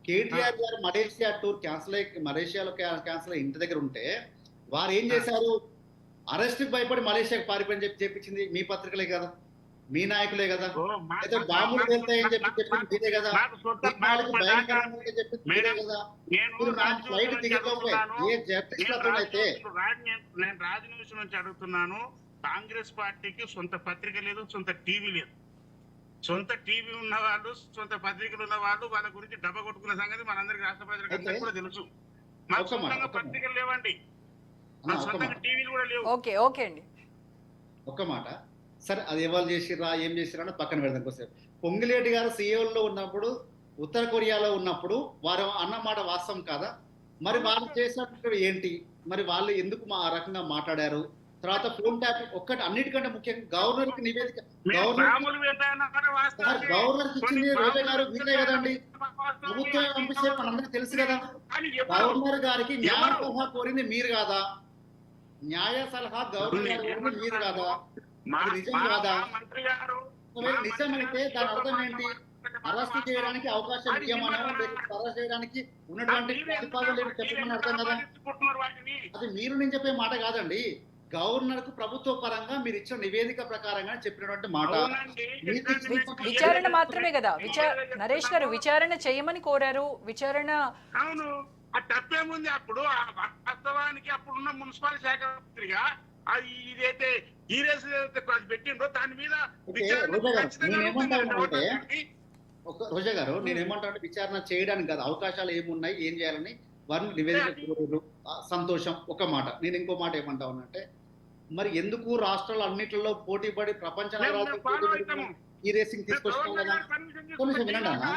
కేటీఆర్ గారు మలేషియా టూర్ మలేషియాలో క్యాన్సిల్ ఇంటి దగ్గర ఉంటే వారు ఏం చేశారు? అరెస్ట్ భయపడి మలేషియాకి పారిపోయి చెప్పి చెప్పించింది మీ పత్రికలే కదా, మీ నాయకులే కదా. అయితే బాంబులు వెళ్తాయని చెప్పింది మీరే కదా, ఫ్లైట్ దిగకపోయి ఏ జర్నలిస్టులతో అయితే. నేను రాజు న్యూస్ నుంచి అడుగుతున్నాను, కాంగ్రెస్ పార్టీకి సొంత పత్రిక లేదు, సొంత టీవీ లేదు. సొంత టీవీ ఉన్న వాళ్ళు, సొంత పత్రికలు ఉన్న వాళ్ళు వాళ్ళ గురించి డబ్బా కొట్టుకున్న సంగతి మనందరికి రాష్ట్ర ప్రజలకు కూడా తెలుసు. మాకు సొంతంగా పత్రికలు లేవండి, మా సొంతంగా టీవీలు కూడా లేవు. ఓకే ఓకే అండి, ఒక్క మాట సరే, అది ఎవరు చేసిరా ఏం చేసిరా అని పక్కన పెడదాం కొంచెం. పొంగిలేటి గారు సియోల్లో ఉన్నప్పుడు, ఉత్తర కొరియాలో ఉన్నప్పుడు వారు అన్నమాట వాస్తవం కాదా? మరి వాళ్ళు చేసినట్టు ఏంటి? మరి వాళ్ళు ఎందుకు ఆ రకంగా మాట్లాడారు? తర్వాత ఫోన్ ట్యాపింగ్ ఒక్కటి అన్నిటికంటే ముఖ్యంగా గవర్నర్ కి నివేదిక గవర్నర్ కి ఇచ్చింది రోజా గారు మీరే కదండి, ప్రభుత్వం పంపిస్తే మనందరికీ తెలుసు కదా. గవర్నర్ గారికి న్యాయ సలహా కోరింది మీరు కాదా? న్యాయ సలహా గవర్నర్ గారు కోరింది మీరు కాదా? అది నిజం కాదా? నిజమైతే దాని అర్థం ఏంటి? అరెస్ట్ చేయడానికి అవకాశం ఇవ్వమని, అరెస్ట్ చేయడానికి ఉన్నటువంటి ప్రతిపాదనలు చెప్పమని అర్థం కదా. అది మీరు నేను చెప్పే మాట కాదండి, గవర్నర్ కు ప్రభుత్వ పరంగా మీరు ఇచ్చిన నివేదిక ప్రకారంగా చెప్పినటువంటి మాట. విచారణ మాత్రమే కదా, నరేష్ గారు విచారణ చేయమని కోరారు. విచారణ అవును, ఆ తప్పేముంది? అప్పుడు వాస్తవానికి అప్పుడున్న మున్సిపల్ శాఖ మంత్రిగా ఇదైతే ఈ రేసు పెట్టిండ్రో దాని మీద రోజా గారు నేనేమంటాను, విచారణ చేయడానికి కాదు, అవకాశాలు ఏమున్నాయి, ఏం చేయాలని వారిని నివేదిక సంతోషం. ఒక మాట. నేను ఇంకో మాట ఏమంటా ఉన్నంటే, మరి ఎందుకు రాష్ట్రాలు అన్నింటిలో పోటీ పడి ప్రపంచ ఈ రేసింగ్ తీసుకొచ్చాం కదా? కొంచెం వినండి అన్న,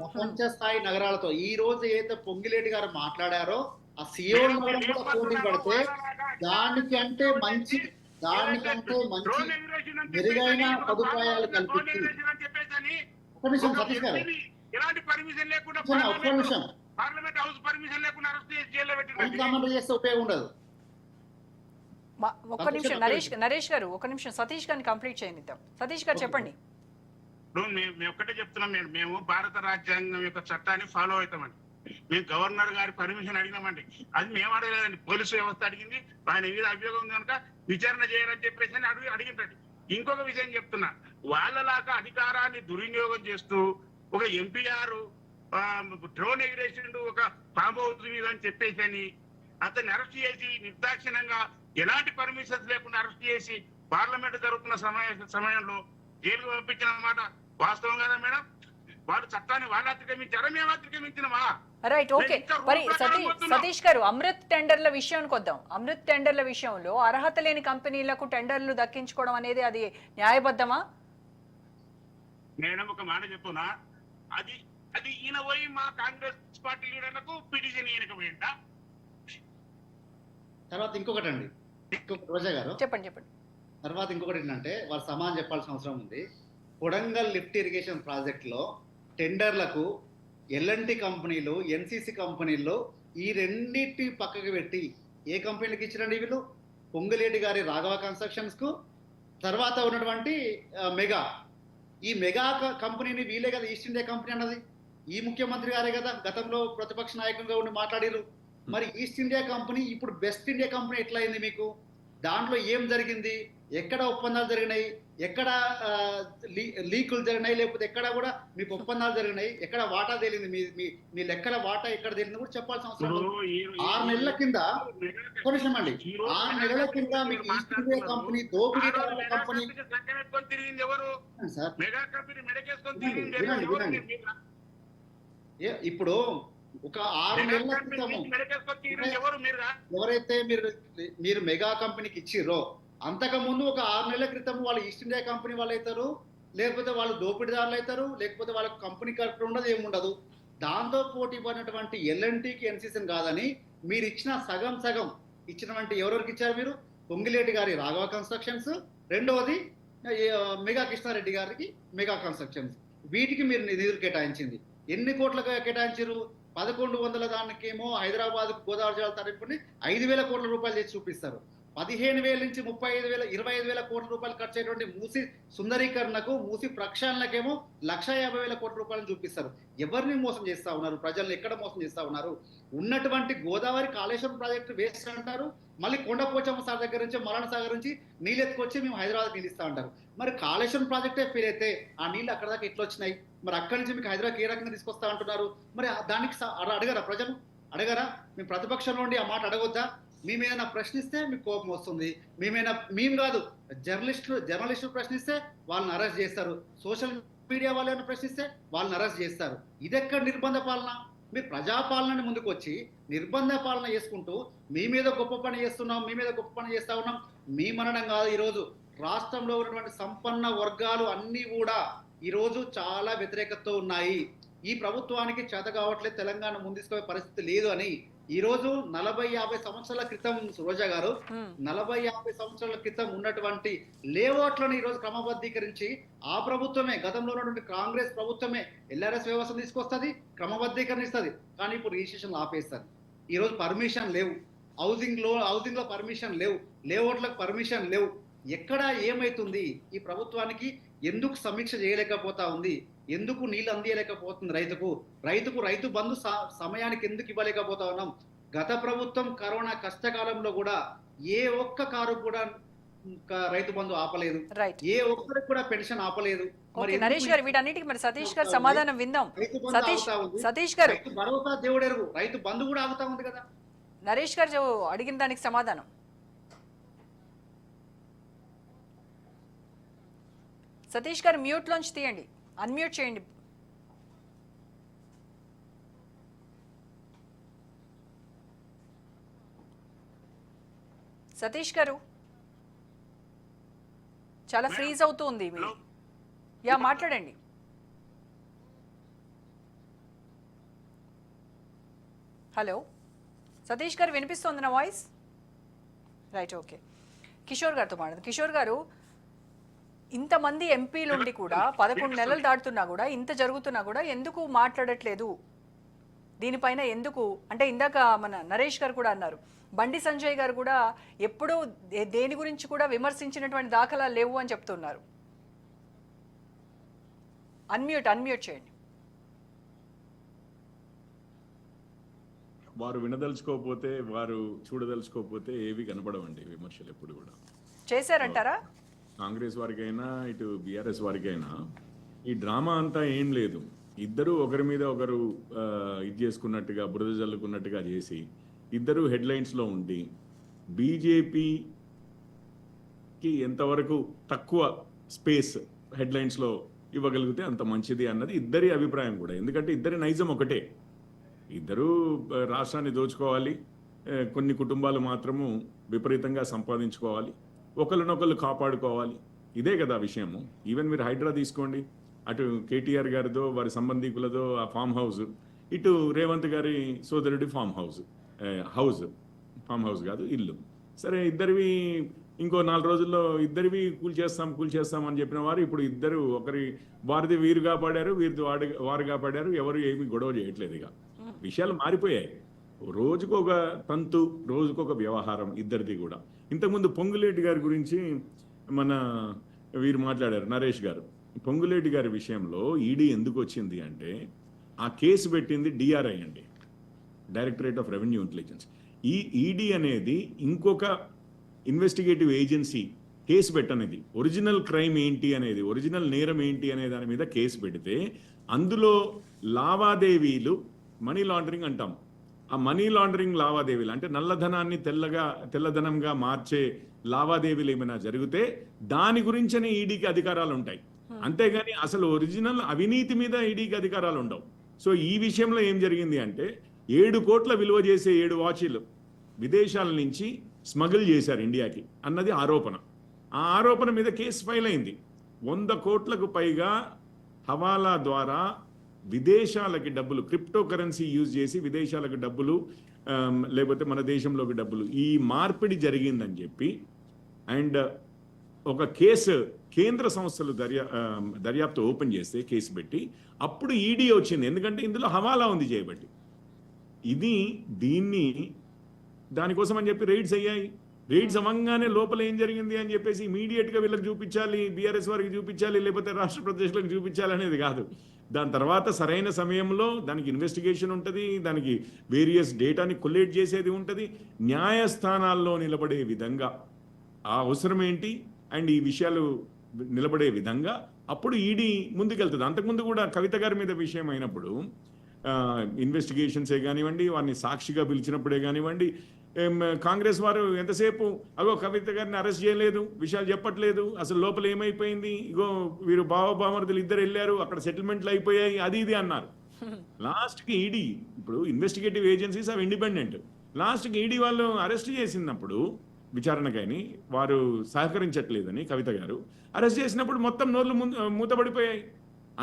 ప్రపంచ స్థాయి నగరాలతో ఈ రోజు ఏదైతే పొంగిలేటి గారు మాట్లాడారో ఆ సియోల్ నగరం కూడా పోటీ పడితే దానికంటే మంచి మెరుగైన సదుపాయాలు కల్పించి. ఒక్క నిమిషం సతీష్ గారు, ఒక్క నిమిషం చేస్తే ఉపయోగం ఉండదు. ఒక్క నిమిషం నరేష్ గారు, ఒక్క నిమిషం సతీష్ గారిని కంప్లీట్ చేయనిద్దాం. సతీష్ గారు చెప్పండి. మేము ఒక్కటే చెప్తున్నాం, మేము భారత రాజ్యాంగం యొక్క చట్టాన్ని ఫాలో అవుతామండి. మేము గవర్నర్ గారి పర్మిషన్ అడిగినామండి, అది మేము అడగలేదండి, పోలీసు వ్యవస్థ అడిగింది. ఆయన మీద అభియోగం ఉంది కనుక విచారణ చేయాలని చెప్పేసి అడిగిందండి. ఇంకొక విషయం చెప్తున్నా, వాళ్ళలాగా అధికారాన్ని దుర్వినియోగం చేస్తూ ఒక ఎంపీఆర్ డ్రోన్ ఎగిరేసిండు ఒక ఫామ్ హౌస్ మీద అని చెప్పేసి అని అతన్ని అరెస్ట్ చేసి నిర్దాక్షిణంగా ఎలాంటి పర్మిషన్స్ లేకుండా అరెస్ట్ చేసి పార్లమెంట్ జరుగుతున్న సమయంలో జైలుకు పంపించిన మాట వాస్తవం కదా మేడం? వాడు చట్టాన్ని వాళ్ళు అతిక్రమించారా, మేము అతిక్రమించినమా? Right, okay. మరి సతీష్ గారు, అమృత్ టెండర్ల విషయానికి వద్దాం. అమృత్ టెండర్ల విషయంలో అర్హత లేని కంపెనీలకు టెండర్లు దక్కించుకోవడం అనేది అది న్యాయబద్ధమా? మేడం ఒక మాట చెప్తున్నా, అది అది ఈయన పోయి మా కాంగ్రెస్ పార్టీ లీడర్లకు పిటిషన్ ఈయనకు పోయిందా? తర్వాత ఇంకొకటి అండి, రోజా గారు చెప్పండి. తర్వాత ఇంకొకటి ఏంటంటే వాళ్ళు సమాధానం చెప్పాల్సిన అవసరం ఉంది. కొడంగల్ లిఫ్ట్ ఇరిగేషన్ ప్రాజెక్టులో టెండర్లకు ఎల్ఎన్టీ కంపెనీలు, ఎన్సీసీ కంపెనీలు ఈ రెండింటి పక్కకు పెట్టి ఏ కంపెనీలకు ఇచ్చిరండి వీళ్ళు? పొంగులేటి గారి రాఘవ కన్స్ట్రక్షన్స్ కు, తర్వాత ఉన్నటువంటి మెగా. ఈ మెగా కంపెనీని వీలే కదా ఈస్ట్ ఇండియా కంపెనీ అన్నది. ఈ ముఖ్యమంత్రి గారే కదా గతంలో ప్రతిపక్ష నాయకులుగా ఉండి మాట్లాడారు. మరి ఈస్ట్ ఇండియా కంపెనీ ఇప్పుడు బెస్ట్ ఇండియా కంపెనీ ఎట్లా అయింది మీకు? దాంట్లో ఏం జరిగింది? ఎక్కడ ఒప్పందాలు జరిగినాయి? ఎక్కడ లీకులు జరిగినాయి? లేకపోతే ఎక్కడ కూడా మీకు ఒప్పందాలు జరిగినాయి? ఎక్కడ వాటా తేలింది? మీ లెక్కల వాటా ఎక్కడ తేలింది కూడా చెప్పాల్సిన అవసరం లేదు. 6 నెలల కింద కొంచెం అండి, 6 నెలల కింద మీకు ఈస్ట్ ఇండియా కంపెనీ దోపిడీ కంపెనీ సార్. ఇప్పుడు ఒక 6 నెలల క్రితము ఎవరైతే మీరు మెగా కంపెనీకి ఇచ్చిర్రో అంతకు ముందు ఒక 6 నెలల క్రితం వాళ్ళు ఈస్ట్ ఇండియా కంపెనీ వాళ్ళు అవుతారు, లేకపోతే వాళ్ళు దోపిడీదారులు అవుతారు, లేకపోతే వాళ్ళకి కంపెనీ కరెక్ట్ ఉండదు, ఏముండదు. దాంతో పోటీ పడినటువంటి ఎల్ఎన్టీకి ఎన్సీసీని కాదని మీరు ఇచ్చిన సగం ఇచ్చినటువంటి ఎవరెవరికి ఇచ్చారు మీరు? పొంగిలేటి గారి రాఘవ కన్స్ట్రక్షన్స్, రెండవది మెగా కృష్ణారెడ్డి గారికి మెగా కన్స్ట్రక్షన్స్. వీటికి మీరు నిధులు కేటాయించింది. ఎన్ని కోట్లకు కేటాయించారు? 1100 దానికేమో హైదరాబాద్ గోదావరి జిల్లా తరపుని 5,000 కోట్ల రూపాయలు చేసి చూపిస్తారు. 15,000 నుంచి 35,000 25,000 కోట్ల రూపాయలు ఖర్చు అయ్యేటువంటి మూసి సుందరీకరణకు, మూసి ప్రక్షాళనకేమో 1,50,000 కోట్ల రూపాయలు చూపిస్తారు. ఎవరిని మోసం చేస్తా ఉన్నారు? ప్రజల్ని ఎక్కడ మోసం చేస్తా ఉన్నారు? ఉన్నటువంటి గోదావరి కాళేశ్వరం ప్రాజెక్టు వేస్ట్ అంటారు, మళ్ళీ కొండపోచమ్మ సార్ దగ్గర నుంచి మరణ సాగర్ నుంచి నీళ్ళు ఎత్తుకొచ్చి మేము హైదరాబాద్ నీళ్ళు ఇస్తా అంటారు. మరి కాళేశ్వరం ప్రాజెక్టే ఫెయిల్ అయితే ఆ నీళ్ళు అక్కడ దాకా ఎట్లా వచ్చినాయి? మరి అక్కడి నుంచి మీకు హైదరాబాద్ ఏ రకంగా తీసుకొస్తా అంటున్నారు? మరి దానికి అడగరా ప్రజలు? అడగరా? మేము ప్రతిపక్షంలో ఉండి ఆ మాట అడగొద్దా? మేమేమైనా ప్రశ్నిస్తే మీకు కోపం వస్తుంది. మేము కాదు, జర్నలిస్టులు ప్రశ్నిస్తే వాళ్ళని అరెస్ట్ చేస్తారు. సోషల్ మీడియా వాళ్ళు ఏమైనా ప్రశ్నిస్తే వాళ్ళని అరెస్ట్ చేస్తారు. ఇదెక్కడ నిర్బంధ పాలన? మీరు ప్రజాపాలనని ముందుకు వచ్చి నిర్బంధ పాలన చేసుకుంటూ మీ మీద గొప్ప పని చేస్తున్నాం, మీ మీద గొప్ప పని చేస్తా ఉన్నాం. మీ మనడం కాదు, ఈరోజు రాష్ట్రంలో ఉన్నటువంటి సంపన్న వర్గాలు అన్నీ కూడా ఈరోజు చాలా వ్యతిరేకతతో ఉన్నాయి. ఈ ప్రభుత్వానికి చేత కావట్లేదు, తెలంగాణ ముందుకుపోయే పరిస్థితి లేదు అని ఈరోజు 40-50 సంవత్సరాల క్రితం రోజా గారు 40-50 సంవత్సరాల క్రితం ఉన్నటువంటి లేఅవుట్లను ఈరోజు క్రమబద్ధీకరించి ఆ ప్రభుత్వమే, గతంలో ఉన్నటువంటి కాంగ్రెస్ ప్రభుత్వమే ఎల్ఆర్ఎస్ వ్యవస్థను తీసుకొస్తుంది, క్రమబద్ధీకరణ ఇస్తుంది. కానీ ఇప్పుడు రిజిస్ట్రేషన్ ఆపేస్తుంది. ఈరోజు పర్మిషన్ లేవు, హౌసింగ్ లో పర్మిషన్ లేవు, లేఅవుట్లకు పర్మిషన్ లేవు. ఎక్కడ ఏమైతుంది? ఈ ప్రభుత్వానికి ఎందుకు సమీక్ష చేయలేకపోతా ఉంది? ఎందుకు నీళ్ళు అందియలేకపోతుంది రైతు బంధు సమయానికి ఎందుకు ఇవ్వలేకపోతా ఉన్నాం? గత ప్రభుత్వం కరోనా కష్టకాలంలో కూడా ఏ ఒక్క కారు కూడా రైతు బంధు ఆపలేదు, ఏ ఒక్కరికి కూడా పెన్షన్ ఆపలేదు. నరేష్ గారు, వీటన్నిటికీ మరి సతీష్ గారు సమాధానం విందాం. సతీష్ గారు, భరోసా దేవుడెరుగు, రైతు బంధు కూడా ఆగుతా ఉంది కదా. నరేష్ గారు అడిగిన దానికి సమాధానం. సతీష్ గారు మ్యూట్ లోంచి తీయండి, అన్మ్యూట్ చేయండి. సతీష్ గారు చాలా ఫ్రీజ్ అవుతుంది. యా, మాట్లాడండి. హలో సతీష్ గారు, వినిపిస్తోంది నా వాయిస్? Right, okay. కిషోర్ గారితో మాట్లాడదు. కిషోర్ గారు, ఇంతమంది ఎంపీలు ఉండి కూడా 11 నెలలు దాటుతున్నా కూడా, ఇంత జరుగుతున్నా కూడా ఎందుకు మాట్లాడట్లేదు దీనిపైన? ఎందుకు అంటే ఇందాక మన నరేష్ గారు కూడా అన్నారు, బండి సంజయ్ గారు కూడా ఎప్పుడూ దేని గురించి కూడా విమర్శించినటువంటి దాఖలాలు లేవు అని చెప్తున్నారు. అన్మ్యూట్ చేయండి. వారు వినదలుచుకోకపోతే, వారు చూడదలుచుకోకపోతే ఏవి కనపడవండి విమర్శలు ఎప్పుడు కూడా. చేశారంటారా? కాంగ్రెస్ వారికైనా ఇటు బీఆర్ఎస్ వారికైనా ఈ డ్రామా అంతా ఏం లేదు. ఇద్దరు ఒకరి మీద ఒకరు ఇది చేసుకున్నట్టుగా బురద జల్లుకున్నట్టుగా చేసి ఇద్దరు హెడ్లైన్స్లో ఉండి బీజేపీకి ఎంతవరకు తక్కువ స్పేస్ హెడ్లైన్స్లో ఇవ్వగలిగితే అంత మంచిది అన్నది ఇద్దరి అభిప్రాయం కూడా. ఎందుకంటే ఇద్దరి నైజం ఒకటే. ఇద్దరూ రాష్ట్రాన్ని దోచుకోవాలి, కొన్ని కుటుంబాలు మాత్రము విపరీతంగా సంపాదించుకోవాలి, ఒకరినొకరు కాపాడుకోవాలి. ఇదే కదా విషయము. ఈవెన్ మీరు హైడ్రా తీసుకోండి, అటు కేటీఆర్ గారిదో వారి సంబంధికులదో ఆ ఫామ్ హౌస్, ఇటు రేవంత్ గారి సోదరుడి ఫామ్ హౌస్ కాదు ఇల్లు. సరే ఇద్దరివి ఇంకో 4 రోజుల్లో ఇద్దరివి కూల్చేస్తాం అని చెప్పిన వారు ఇప్పుడు ఇద్దరు వారిది వీరు కాపాడారు, వీరిది వారు కాపాడారు. ఎవరు ఏమి గొడవ చేయట్లేదు. ఇక విషయాలు మారిపోయాయి. రోజుకొక తంతు, రోజుకొక వ్యవహారం ఇద్దరిది కూడా. ఇంతకుముందు పొంగులేటి గారి గురించి మన వీరు మాట్లాడారు, నరేష్ గారు. పొంగులేటి గారి విషయంలో ఈడీ ఎందుకు వచ్చింది అంటే ఆ కేసు పెట్టింది డిఆర్ఐ అండి, డైరెక్టరేట్ ఆఫ్ రెవెన్యూ ఇంటెలిజెన్స్. ఈ ఈడీ అనేది ఇంకొక ఇన్వెస్టిగేటివ్ ఏజెన్సీ కేసు పెట్టనేది. ఒరిజినల్ క్రైమ్ ఏంటి అనేది, ఒరిజినల్ నేరం ఏంటి అనే దాని మీద కేసు పెడితే అందులో లావాదేవీలు, మనీ లాండరింగ్ అంటాం, ఆ మనీ లాండరింగ్ లావాదేవీలు అంటే నల్లధనాన్ని తెల్లధనంగా మార్చే లావాదేవీలు ఏమైనా జరిగితే దాని గురించనే ఈడీకి అధికారాలు ఉంటాయి. అంతేగాని అసలు ఒరిజినల్ అవినీతి మీద ఈడీకి అధికారాలు ఉండవు. సో ఈ విషయంలో ఏం జరిగింది అంటే 7 కోట్ల విలువ చేసే 7 వాచీలు విదేశాల నుంచి స్మగుల్ చేశారు ఇండియాకి అన్నది ఆరోపణ. ఆ ఆరోపణ మీద కేసు ఫైల్ అయింది. 100 కోట్లకు పైగా హవాలా ద్వారా విదేశాలకి డబ్బులు, క్రిప్టో కరెన్సీ యూజ్ చేసి విదేశాలకు డబ్బులు, లేకపోతే మన దేశంలోకి డబ్బులు, ఈ మార్పిడి జరిగిందని చెప్పి అండ్ ఒక కేసు కేంద్ర సంస్థలు దర్యాప్తు ఓపెన్ చేస్తే కేసు పెట్టి అప్పుడు ఈడీ వచ్చింది. ఎందుకంటే ఇందులో హవాలా ఉంది చేయబట్టి. దానికోసం అని చెప్పి రైడ్స్ అయ్యాయి. రైడ్స్ అవ్వగానే లోపల ఏం జరిగింది అని చెప్పేసి ఇమీడియట్గా వీళ్ళకి చూపించాలి, బీఆర్ఎస్ వారికి చూపించాలి, లేకపోతే రాష్ట్ర ప్రదేశాలకు చూపించాలి అనేది కాదు. దాని తర్వాత సరైన సమయంలో దానికి ఇన్వెస్టిగేషన్ ఉంటుంది, దానికి వేరియస్ డేటాని కొల్లేట్ చేసేది ఉంటుంది. న్యాయస్థానాల్లో నిలబడే విధంగా ఆ అవసరం ఏంటి అండ్ ఈ విషయాలు నిలబడే విధంగా అప్పుడు ఈడీ ముందుకెళ్తుంది. అంతకుముందు కూడా కవిత గారి మీద విషయం అయినప్పుడు ఇన్వెస్టిగేషన్సే కానివ్వండి, వారిని సాక్షిగా పిలిచినప్పుడే కానివ్వండి, కాంగ్రెస్ వారు ఎంతసేపు అగో కవిత గారిని అరెస్ట్ చేయలేదు, విషయాలు చెప్పట్లేదు, అసలు లోపల ఏమైపోయింది, ఇగో వీరు బావబామర్దులు ఇద్దరు వెళ్ళారు, అక్కడ సెటిల్మెంట్లు అయిపోయాయి, అది ఇది అన్నారు. లాస్ట్కి ఈడీ, ఇప్పుడు ఇన్వెస్టిగేటివ్ ఏజెన్సీస్ అవి ఇండిపెండెంట్, లాస్ట్కి ఈడీ వాళ్ళు అరెస్ట్ చేసినప్పుడు విచారణకైనా వారు సహకరించట్లేదని కవిత గారు అరెస్ట్ చేసినప్పుడు మొత్తం నోర్లు మూతపడిపోయాయి.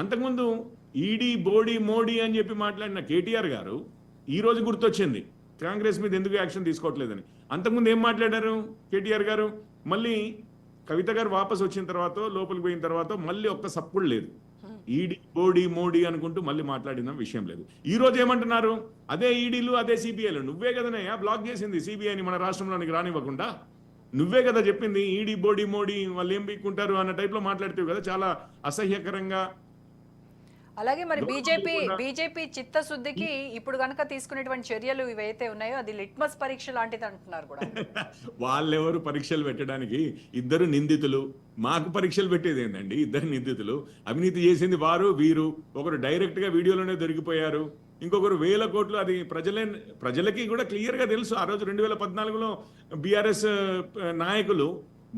అంతకుముందు ఈడీ మోడీ అని చెప్పి మాట్లాడిన కేటీఆర్ గారు ఈ రోజు గుర్తొచ్చింది కాంగ్రెస్ మీద ఎందుకు యాక్షన్ తీసుకోవట్లేదని. అంతకుముందు ఏం మాట్లాడారు కేటీఆర్ గారు? మళ్ళీ కవిత గారు వాపస్ వచ్చిన తర్వాత, లోపలికి పోయిన తర్వాత మళ్ళీ ఒక్క సప్పుడు లేదు. ఈడీ మోడీ అనుకుంటూ మళ్ళీ మాట్లాడిన విషయం లేదు. ఈ రోజు ఏమంటున్నారు? అదే ఈడీలు, అదే సిబిఐలు. నువ్వే కదనయ్యా బ్లాక్ చేసింది సిబిఐని మన రాష్ట్రంలోనికి రానివ్వకుండా. నువ్వే కదా చెప్పింది ఈడీ మోడీ వాళ్ళు ఏం పీక్కుంటారు అన్న టైప్లో మాట్లాడుతావు కదా, చాలా అసహ్యకరంగా. అలాగే మరి బీజేపీ చిత్తశుద్ధికి ఇప్పుడు కనుక తీసుకునేటువంటి చర్యలు ఇవైతే ఉన్నాయో అది లిట్మస్ పరీక్ష లాంటిది అంటున్నారు కూడా. వాళ్ళెవరు పరీక్షలు పెట్టడానికి? ఇద్దరు నిందితులు. మాకు పరీక్షలు పెట్టేది ఏంటండి? ఇద్దరు నిందితులు, అవినీతి చేసింది వారు వీరు. ఒకరు డైరెక్ట్ గా వీడియోలోనే దొరికిపోయారు, ఇంకొకరు 1000 కోట్లు. అది ప్రజలకి కూడా క్లియర్ గా తెలుసు. ఆ రోజు 2014లో బీఆర్ఎస్ నాయకులు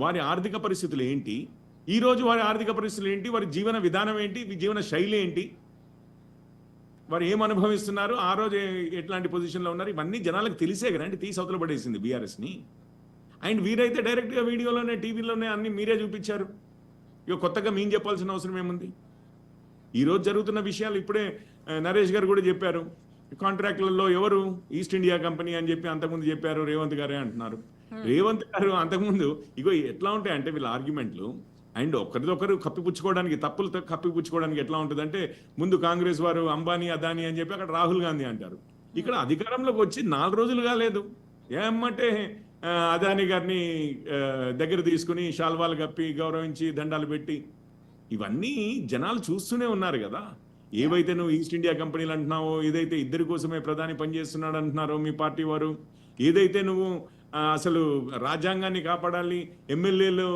వారి ఆర్థిక పరిస్థితులు ఏంటి, ఈ రోజు వారి ఆర్థిక పరిస్థితులు ఏంటి, వారి జీవన విధానం ఏంటి, జీవన శైలి ఏంటి, వారు ఏం అనుభవిస్తున్నారు, ఆ రోజు ఎట్లాంటి పొజిషన్లో ఉన్నారు, ఇవన్నీ జనాలకు తెలిసే కదండి తీసి అవతల పడేసింది బీఆర్ఎస్ని. అండ్ వీరైతే డైరెక్ట్గా వీడియోలోనే టీవీలోనే అన్ని మీరే చూపించారు. ఇక కొత్తగా మేము చెప్పాల్సిన అవసరం ఏముంది? ఈరోజు జరుగుతున్న విషయాలు ఇప్పుడే నరేష్ గారు కూడా చెప్పారు. కాంట్రాక్టులలో ఎవరు? ఈస్ట్ ఇండియా కంపెనీ అని చెప్పి అంతకుముందు చెప్పారు, రేవంత్ గారే అంటున్నారు. రేవంత్ గారు అంతకుముందు ఇగో ఎట్లా ఉంటాయంటే వీళ్ళ ఆర్గ్యుమెంట్లు అండ్ ఒకరిదొకరు కప్పిపుచ్చుకోవడానికి, తప్పులు కప్పిపుచ్చుకోవడానికి ఎట్లా ఉంటుందంటే ముందు కాంగ్రెస్ వారు అంబానీ అదానీ అని చెప్పి అక్కడ రాహుల్ గాంధీ అంటారు. ఇక్కడ అధికారంలోకి వచ్చి 4 రోజులు కాలేదు, ఏమంటే అదానీ గారిని దగ్గర తీసుకుని శాల్వాలు కప్పి గౌరవించి దండాలు పెట్టి, ఇవన్నీ జనాలు చూస్తూనే ఉన్నారు కదా. ఏవైతే నువ్వు ఈస్ట్ ఇండియా కంపెనీలు అంటున్నావో, ఏదైతే ఇద్దరి కోసమే ప్రధాని పనిచేస్తున్నాడు అంటున్నారో మీ పార్టీ వారు, ఏదైతే నువ్వు అసలు రాజ్యాంగాన్ని కాపాడాలి, ఎమ్మెల్యేలు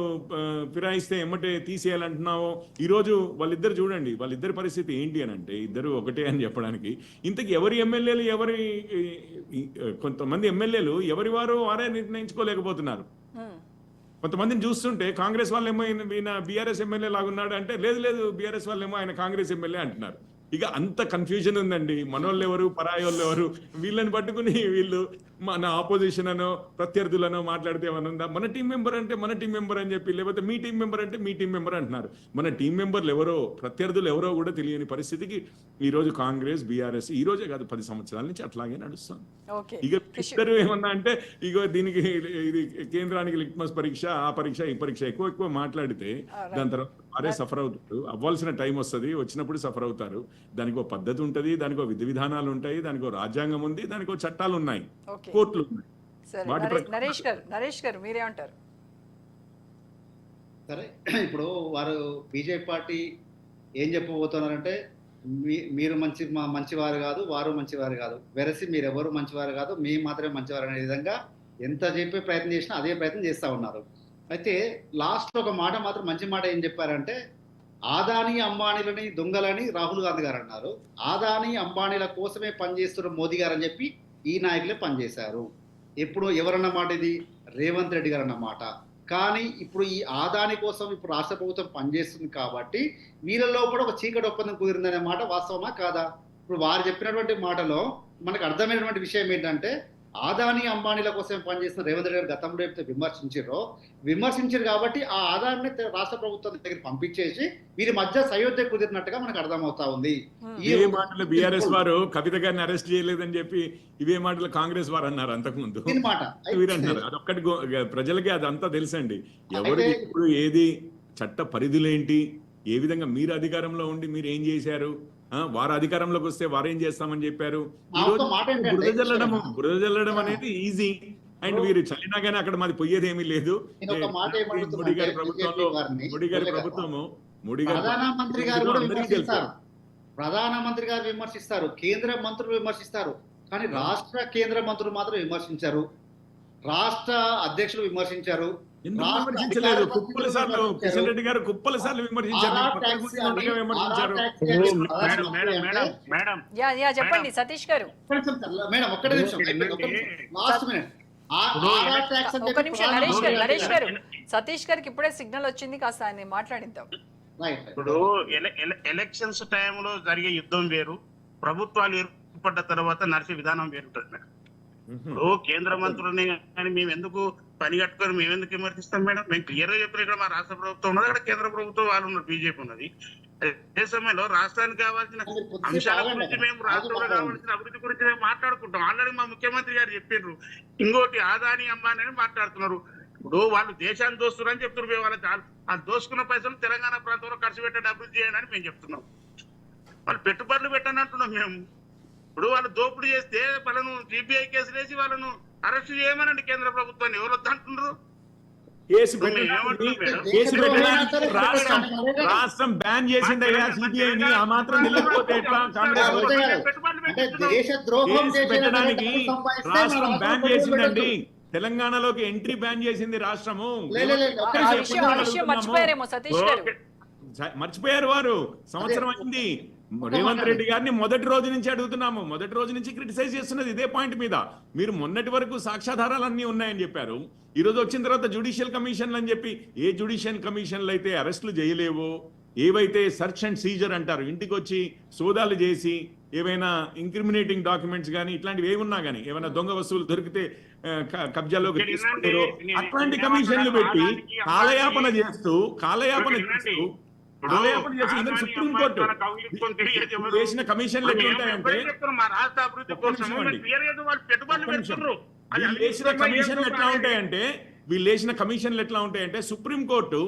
ఫిరాయిస్తే ఎమ్మటే తీసేయాలంటున్నావో. ఈరోజు వాళ్ళిద్దరు చూడండి, వాళ్ళిద్దరి పరిస్థితి ఏంటి అని అంటే, ఇద్దరు ఒకటే అని చెప్పడానికి. ఇంతకు ఎవరి ఎమ్మెల్యేలు కొంతమంది ఎమ్మెల్యేలు ఎవరి వారు వారే నిర్ణయించుకోలేకపోతున్నారు. కొంతమందిని చూస్తుంటే కాంగ్రెస్ వాళ్ళేమో ఈయన బీఆర్ఎస్ ఎమ్మెల్యే లాగున్నాడు అంటే, లేదు బీఆర్ఎస్ వాళ్ళేమో ఆయన కాంగ్రెస్ ఎమ్మెల్యే అంటున్నారు. ఇక అంత కన్ఫ్యూజన్ ఉందండి. మనోళ్ళు ఎవరు, పరాయి వాళ్ళు ఎవరు, వీళ్ళని పట్టుకుని వీళ్ళు మన ఆపోజిషన్ అనో ప్రత్యర్థులనో మాట్లాడితే ఏమన్నా ఉందా? మన టీం మెంబర్ అంటే మన టీం మెంబర్ అని చెప్పి, లేకపోతే మీ టీం మెంబర్ అంటే మీ టీం మెంబర్ అంటున్నారు. మన టీం మెంబర్లు ఎవరో ప్రత్యర్థులు ఎవరో కూడా తెలియని పరిస్థితికి ఈరోజు కాంగ్రెస్ బీఆర్ఎస్ ఈ రోజే కాదు 10 సంవత్సరాల నుంచి అట్లాగే నడుస్తుంది. ఇక ఇద్దరు ఏమన్నా అంటే ఇగో దీనికి ఇది కేంద్రానికి లిట్మస్ పరీక్ష, ఆ పరీక్ష ఈ పరీక్ష ఎక్కువ మాట్లాడితే దాని తర్వాత వారే సఫర్ అవుతారు. అవ్వాల్సిన టైం వస్తుంది, వచ్చినప్పుడు సఫర్ అవుతారు. దానికి ఒక పద్ధతి ఉంటుంది, దానికి ఒక విధి విధానాలు ఉంటాయి, దానికి ఒక రాజ్యాంగం ఉంది, దానికి ఒక చట్టాలు ఉన్నాయి, కోర్టులు ఉన్నాయి. నరేష్ గారు మీరేమంటారు? సరే, ఇప్పుడు వారు బీజేపీ పార్టీ ఏం చెప్పబోతున్నారంటే, మీరు మంచివారు కాదు, వారు మంచివారు కాదు, వెరసి మీరెవరు మంచివారు కాదు, మేము మాత్రమే మంచివారు అనే విధంగా ఎంత చెప్పే ప్రయత్నం చేసినా అదే ప్రయత్నం చేస్తూ ఉన్నారు. అయితే లాస్ట్లో ఒక మాట మాత్రం మంచి మాట ఏం చెప్పారంటే, ఆదాని అంబానీలని దొంగలని రాహుల్ గాంధీ గారు అన్నారు. ఆదాని అంబానీల కోసమే పనిచేస్తున్న మోదీ గారు అని చెప్పి ఈ నాయకులే పనిచేశారు. ఎప్పుడు ఎవరన్న మాట ఇది? రేవంత్ రెడ్డి గారు అన్నమాట. కానీ ఇప్పుడు ఈ ఆదాని కోసం ఇప్పుడు రాష్ట్ర ప్రభుత్వం పనిచేస్తుంది కాబట్టి వీళ్ళలో కూడా ఒక చీకటి ఒప్పందం కుదిరిందనే మాట వాస్తవమా కాదా? ఇప్పుడు వారు చెప్పినటువంటి మాటలో మనకు అర్థమైనటువంటి విషయం ఏంటంటే, ఆదాని అంబానీల కోసం పనిచేసిన రేవంత్ రెడ్డి గారు గతంలో ఎప్పుడైతే విమర్శించారు కాబట్టి ఆ ఆదాయాన్ని రాష్ట్ర ప్రభుత్వం దగ్గర పంపించేసి వీరి మధ్య సయోధ్య కుదిరినట్టుగా మనకు అర్థమవుతా ఉంది. ఈ మాటలు బీఆర్ఎస్ వారు కవిత గారిని అరెస్ట్ చేయలేదని చెప్పి ఇవే మాటలు కాంగ్రెస్ వారు అన్నారు అంతకుముందు. వీరన్నారు. అదొక్కటి ప్రజలకి అదంతా తెలుసండి. ఎవరికి ఇప్పుడు ఏది చట్ట పరిధులేంటి, ఏ విధంగా మీరు అధికారంలో ఉండి మీరు ఏం చేశారు, వారు అధికారంలోకి వస్తే వారేం చేస్తామని చెప్పారు. బురద జల్లడం అనేది ఈజీ. అండ్ వీరు చల్లినా కానీ అక్కడ మాది పోయేది ఏమీ లేదు. మోడీ గారి ప్రధానమంత్రి గారు విమర్శిస్తారు, కేంద్ర మంత్రులు విమర్శిస్తారు, కానీ రాష్ట్ర కేంద్ర మంత్రులు మాత్రం విమర్శించారు, రాష్ట్ర అధ్యక్షులు విమర్శించారు. విమర్శించలేదు. కిషన్ రెడ్డి గారు కుప్పల సార్లు విమర్శించారు. చెప్పండి సతీష్ గారు. మేడం ఒక్కటే నిమిషం, లాస్ట్ మినిట్. ఒక నిమిషం నరేష్ గారు సతీష్ గారికి ఇప్పుడే సిగ్నల్ వచ్చింది, కాస్త ఆయన మాట్లాడిద్దాం. ఇప్పుడు ఎలక్షన్స్ టైంలో జరిగే యుద్ధం వేరు, ప్రభుత్వాలు ఏర్పడ్డ తర్వాత నడిచే విధానం వేరుంటుంది మేడం. ఇప్పుడు కేంద్ర మంత్రులని కానీ మేము ఎందుకు పని కట్టుకొని మేము ఎందుకు విమర్శిస్తాం మేడం? మేము క్లియర్ గా చెప్పిన ఇక్కడ మా రాష్ట్ర ప్రభుత్వం ఉన్నది, అక్కడ కేంద్ర ప్రభుత్వం వాళ్ళు ఉన్నారు, బీజేపీ ఉన్నది. అదే సమయంలో రాష్ట్రానికి కావాల్సిన అంశాల గురించి మేము రాష్ట్రంలో కావాల్సిన అభివృద్ధి గురించి మేము మాట్లాడుకుంటాం. ఆల్రెడీ మా ముఖ్యమంత్రి గారు చెప్పారు. ఇంకోటి ఆదాని అంబానీ అని మాట్లాడుతున్నారు. ఇప్పుడు వాళ్ళు దేశాన్ని దోస్తున్నారని చెప్తున్నారు. వాళ్ళు దోసుకున్న పైసలు తెలంగాణ ప్రాంతంలో ఖర్చు పెట్టండి, అభివృద్ధి చేయండి అని మేము చెప్తున్నాం. వాళ్ళు పెట్టుబడులు పెట్టండి అంటున్నాం మేము. ఇప్పుడు వాళ్ళు దోపిడీ చేస్తే వాళ్ళను సిబిఐ కేసులు వేసి వాళ్ళను అరెస్ట్ చేయమనండి కేంద్ర ప్రభుత్వాన్ని. ఎవరు వద్దంటున్నారు? రాష్ట్రం బ్యాన్ చేసింది సిబిఐని. ఆ మాత్రం నిలబడిపోతే ఎట్లా? పెట్టడానికి రాష్ట్రం బ్యాన్ చేసిందండి. తెలంగాణలోకి ఎంట్రీ బ్యాన్ చేసింది రాష్ట్రము. మర్చిపోయారు వారు. సంవత్సరం అయింది. రేవంత్ రెడ్డి గారిని మొదటి రోజు నుంచి అడుగుతున్నాము, మొదటి రోజు నుంచి క్రిటిసైజ్ చేస్తున్నది ఇదే పాయింట్ మీద. మీరు మొన్నటి వరకు సాక్ష్యాధారాలు అన్ని ఉన్నాయని చెప్పారు. ఈ రోజు వచ్చిన తర్వాత జ్యుడిషియల్ కమిషన్లు అని చెప్పి, ఏ జ్యుడిషియల్ కమిషన్లు అయితే అరెస్టులు చేయలేవో, ఏవైతే సర్చ్ అండ్ సీజర్ అంటారు, ఇంటికి వచ్చి సోదాలు చేసి ఏవైనా ఇంక్రిమినేటింగ్ డాక్యుమెంట్స్ కానీ ఇట్లాంటివి ఏమున్నా కానీ, ఏమైనా దొంగ వస్తువులు దొరికితే కబ్జాలోకి తీసుకుంటారో అట్లాంటి కమిషన్లు పెట్టి కాలయాపన చేస్తూ సుప్రీంకోర్టు చేసిన కమిషన్లు ఎట్లుంటాయంటే, వీళ్ళు వేసిన కమిషన్లు ఎట్లా ఉంటాయంటే సుప్రీంకోర్టు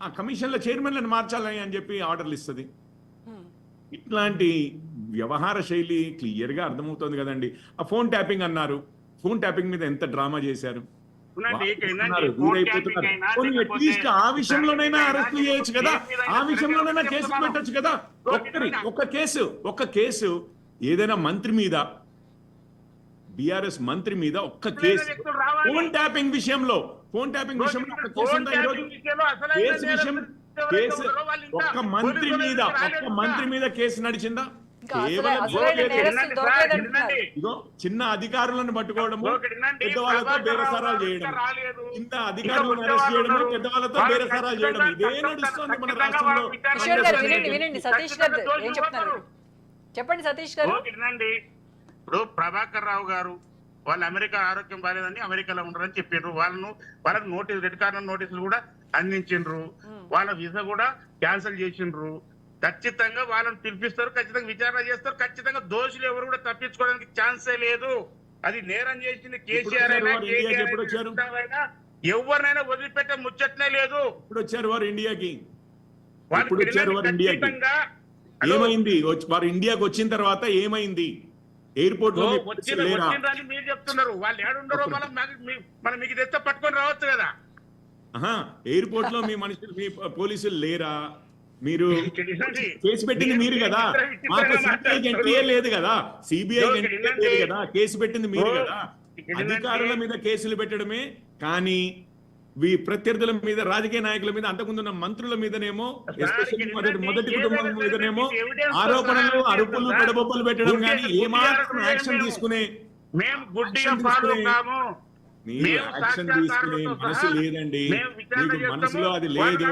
ఆ కమిషన్ల చైర్మన్లను మార్చాలని అని చెప్పి ఆర్డర్లు ఇస్తుంది. ఇట్లాంటి వ్యవహార శైలి క్లియర్ గా అర్థమవుతుంది కదండి. ఆ ఫోన్ ట్యాపింగ్ అన్నారు, ఫోన్ ట్యాపింగ్ మీద ఎంత డ్రామా చేశారు. అట్లీస్ట్ ఆ విషయంలోనైనా అరెస్ట్ చేయొచ్చు కదా, ఆ విషయంలోనైనా కేసులు పెట్టచ్చు కదా. ఒక్క కేసు ఏదైనా మంత్రి మీద బిఆర్ఎస్ మంత్రి మీద ఒక్క కేసు వ్యక్తులు రావాలి. ఫోన్ ట్యాపింగ్ విషయంలో ఒక్క కేసు ఫోన్ ఉందా ఈరోజు? ట్యాపింగ్ విషయంలో అసలైన కేసు విషయం కేసు ఒక్క మంత్రి మీద కేసు నడిచిందా? ఇంకా కేవలం అసలైన నేరస్తులు దొరకలేదంటున్నారు. ఇగో చిన్న అధికారులను పట్టుకోవడము, పెద్దవాళ్ళతో బేరసారాలు చేయడం, చిన్న అధికారులను అరెస్ట్ చేయడము, పెద్దవాళ్ళతో బేరసారాలు చేయడం, ఇదే నడుస్తుంది మన రాష్ట్రంలో. కిషోర్ గారు వినండి సతీష్ గారు ఏం చెప్తున్నారు చెప్పండి సతీష్ గారు. వినండి, ఇప్పుడు ప్రభాకర్ రావు గారు వాళ్ళు అమెరికా ఆరోగ్యం బాలేదని అమెరికాలో ఉండరని చెప్పారు. వాళ్ళకి నోటీస్, రెడ్ కార్నర్ నోటీసులు కూడా అందించిండ్రు. వాళ్ళ వీసా కూడా క్యాన్సిల్ చేసిండ్రు. ఖచ్చితంగా వాళ్ళని పిలిపిస్తారు, ఖచ్చితంగా విచారణ చేస్తారు. ఖచ్చితంగా దోషులు ఎవరు కూడా తప్పించుకోవడానికి ఛాన్సే లేదు. అది నేరం చేసింది కేసీఆర్ అయినా, ఎవరినైనా వదిలిపెట్టే ముచ్చట్లే లేదు. ఇప్పుడు వచ్చారు వారు ఇండియాకి, వాళ్ళు ఇప్పుడు వచ్చారు వారు ఇండియాకి. ఖచ్చితంగా ఏమైంది వారు ఇండియాకి వచ్చిన తర్వాత ఏమైంది? ఎయిర్పోర్ట్ లో వచ్చిందని మీరు చెప్తున్నారు. వాళ్ళు ఏడుండరో మనం మీకు తెస్తే పట్టుకొని రావచ్చు కదా. ఎయిర్పోర్ట్ లో మీ మనుషులు, మీ పోలీసులు లేరా? మీరు కేసు పెట్టింది మీరు కదా, మాకు సిబిఐకి ఎంట్రీయే లేదు కదా, సిబిఐకి ఎంట్రీ లేదు కదా, కేసు పెట్టింది మీరు కదా. అధికారుల మీద కేసులు పెట్టడమే కానీ ప్రత్యర్థుల మీద, రాజకీయ నాయకుల మీద, అంతకుముందున్న మంత్రుల మీదనేమో, మొదటి కుటుంబం మీదనేమో ఆరోపణలు, అరుపులు, పెడబొబ్బలు పెట్టడం కానీ ఏమాత్రం యాక్షన్ తీసుకునే యాక్షన్ తీసుకునే మనసు లేదండి. మీకు మనసులో అది లేదు.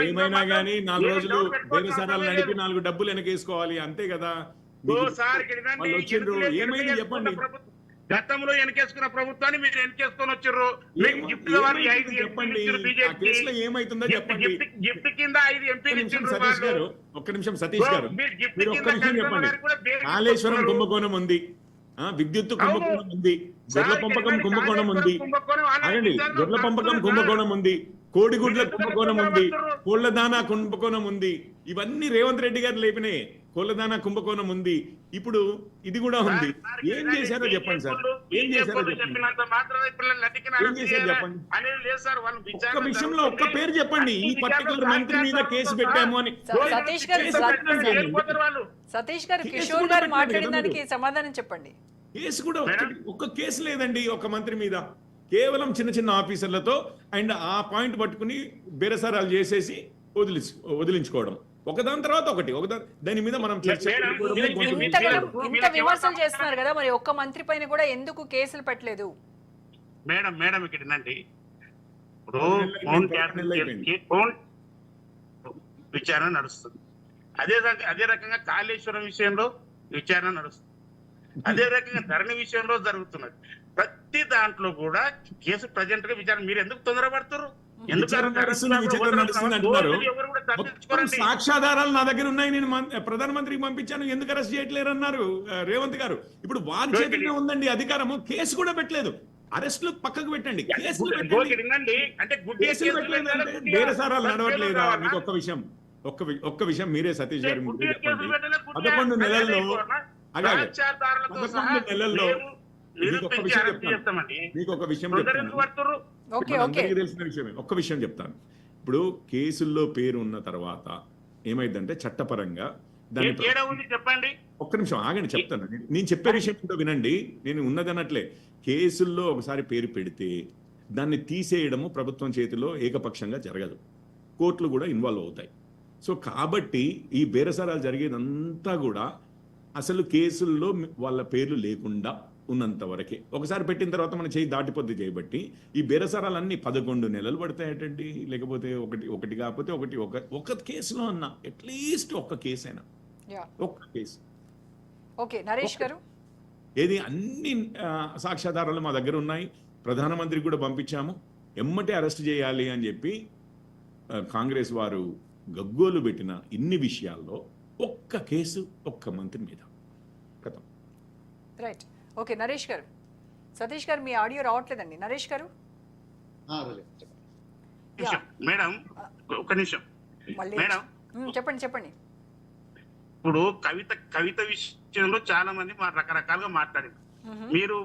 ఏమైనా కానీ 4 రోజులు బేరసారాలు నడిపి 4 డబ్బులు వెనకేసుకోవాలి అంతే కదా. వాళ్ళు వచ్చిండ్రు, ఏమైంది చెప్పండి. గతంలో వెనకేసుకున్న ప్రభుత్వాన్ని మీరు వెనకేసుకొని వచ్చారు. చెప్పండి ఏమైతుందో చెప్పండి. గిఫ్ట్ కింద 5 ఎంపీలు సతీష్ గారు, ఒక్క నిమిషం సతీష్ గారు, మీరు ఒక్క నిమిషం చెప్పండి. కాళేశ్వరం కుంభకోణం ఉంది, విద్యుత్ కుంభకోణం ఉంది, గొర్రెల పంపకం కుంభకోణం ఉంది, అదండి గొర్రెల పంపకం కుంభకోణం ఉంది, కోడిగుడ్ల కుంభకోణం ఉంది, కోళ్లదానా కుంభకోణం ఉంది. ఇవన్నీ రేవంత్ రెడ్డి గారు లేపినాయి. కోళ్లదానా కుంభకోణం ఉంది, ఇప్పుడు ఇది కూడా ఉంది. ఏం చేశారో చెప్పండి సార్, ఏం చేశారో చెప్పండి. ఒక్క విషయంలో ఒక్క పేరు చెప్పండి, ఈ పర్టికులర్ మంత్రి మీద కేసు పెట్టాము అని. సతీష్ గారు కిషోర్ గారు మాట్లాడిన దానికి సమాధానం చెప్పండి. కేసు కూడా ఒక్క కేసు లేదండి ఒక మంత్రి మీద, కేవలం చిన్న చిన్న ఆఫీసర్లతో అండ్ ఆ పాయింట్ పట్టుకుని బేరసారాలు చేసేసి వదిలించుకోవడం, ఒకదాని తర్వాత ఒకటి దాని మీద మనం ఇంత విమర్శలు చేస్తున్నారు కదా, మరి ఒక్క మంత్రి పైన కూడా ఎందుకు కేసులు పెట్టలేదు? మేడం ఇక్కడ ఏంటంటే విచారణ నడుస్తుంది. అదే రకంగా కాళేశ్వరం విషయంలో విచారణ నడుస్తుంది. అదే రకంగా ధరణి విషయంలో జరుగుతున్నది. ప్రతి దాంట్లో కూడా కేసు ప్రజెంట్ గా విచారణ. మీరు ఎందుకు తొందరపడుతున్నారు? సాక్ష్యాధారాలు నా దగ్గర ఉన్నాయి, నేను ప్రధానమంత్రికి పంపించాను, ఎందుకు అరెస్ట్ చేయట్లేరు అన్నారు రేవంత్ గారు. ఇప్పుడు వారి చేతిలో ఉందండి అధికారము, కేసు కూడా పెట్టలేదు. అరెస్టులు పక్కకు పెట్టండి, కేసులు పెట్టండి. అంటే బేరసారాలు నడవట్లేదా? మీకు ఒక్క విషయం మీరే సతీష్ గారు చెప్పండి. 11 నెలల్లో మీకు ఒక విషయం చెప్తాను, తెలిసిన విషయమే. ఒక్క విషయం చెప్తాను. ఇప్పుడు కేసుల్లో పేరు ఉన్న తర్వాత ఏమైందంటే చట్టపరంగా చెప్పండి. ఒక్క నిమిషం ఆగండి, చెప్తాను. నేను చెప్పే విషయం ఏంటో వినండి. నేను ఉన్నదన్నట్లే కేసుల్లో ఒకసారి పేరు పెడితే దాన్ని తీసేయడము ప్రభుత్వం చేతిలో ఏకపక్షంగా జరగదు, కోర్టులు కూడా ఇన్వాల్వ్ అవుతాయి. సో కాబట్టి ఈ బేరసారాలు జరిగేదంతా కూడా అసలు కేసుల్లో వాళ్ళ పేర్లు లేకుండా ఉన్నంత వరకే. ఒకసారి పెట్టిన తర్వాత మన చేయి దాటిపోద్ది చేయబట్టి ఈ బేరసారాలన్నీ 11 నెలలు పడతాయటండి. లేకపోతే ఒకటి కాకపోతే ఒక కేసులో అన్నా అట్లీస్ట్ ఒక్క కేసు అయినా, ఒక్క కేసు. ఓకే నరేష్ గారు, ఏది అన్ని సాక్ష్యాధారాలు మా దగ్గర ఉన్నాయి, ప్రధానమంత్రికి కూడా పంపించాము. ఎమ్మటే అరెస్ట్ చేయాలి అని చెప్పి కాంగ్రెస్ వారు గగ్గోలు పెట్టిన ఇన్ని విషయాల్లో ఒక్క కేసు ఒక్క మంత్రి మీద కథం. రైట్. ఓకే నరేష్ గారు, సతీష్ గారు మీ ఆడియో రావట్లేదండి. నరేష్ గారు మేడం ఒక నిమిషం మేడం చెప్పండి. ఇప్పుడు కవిత విషయంలో చాలా మంది రకరకాలుగా మాట్లాడారు. మీరు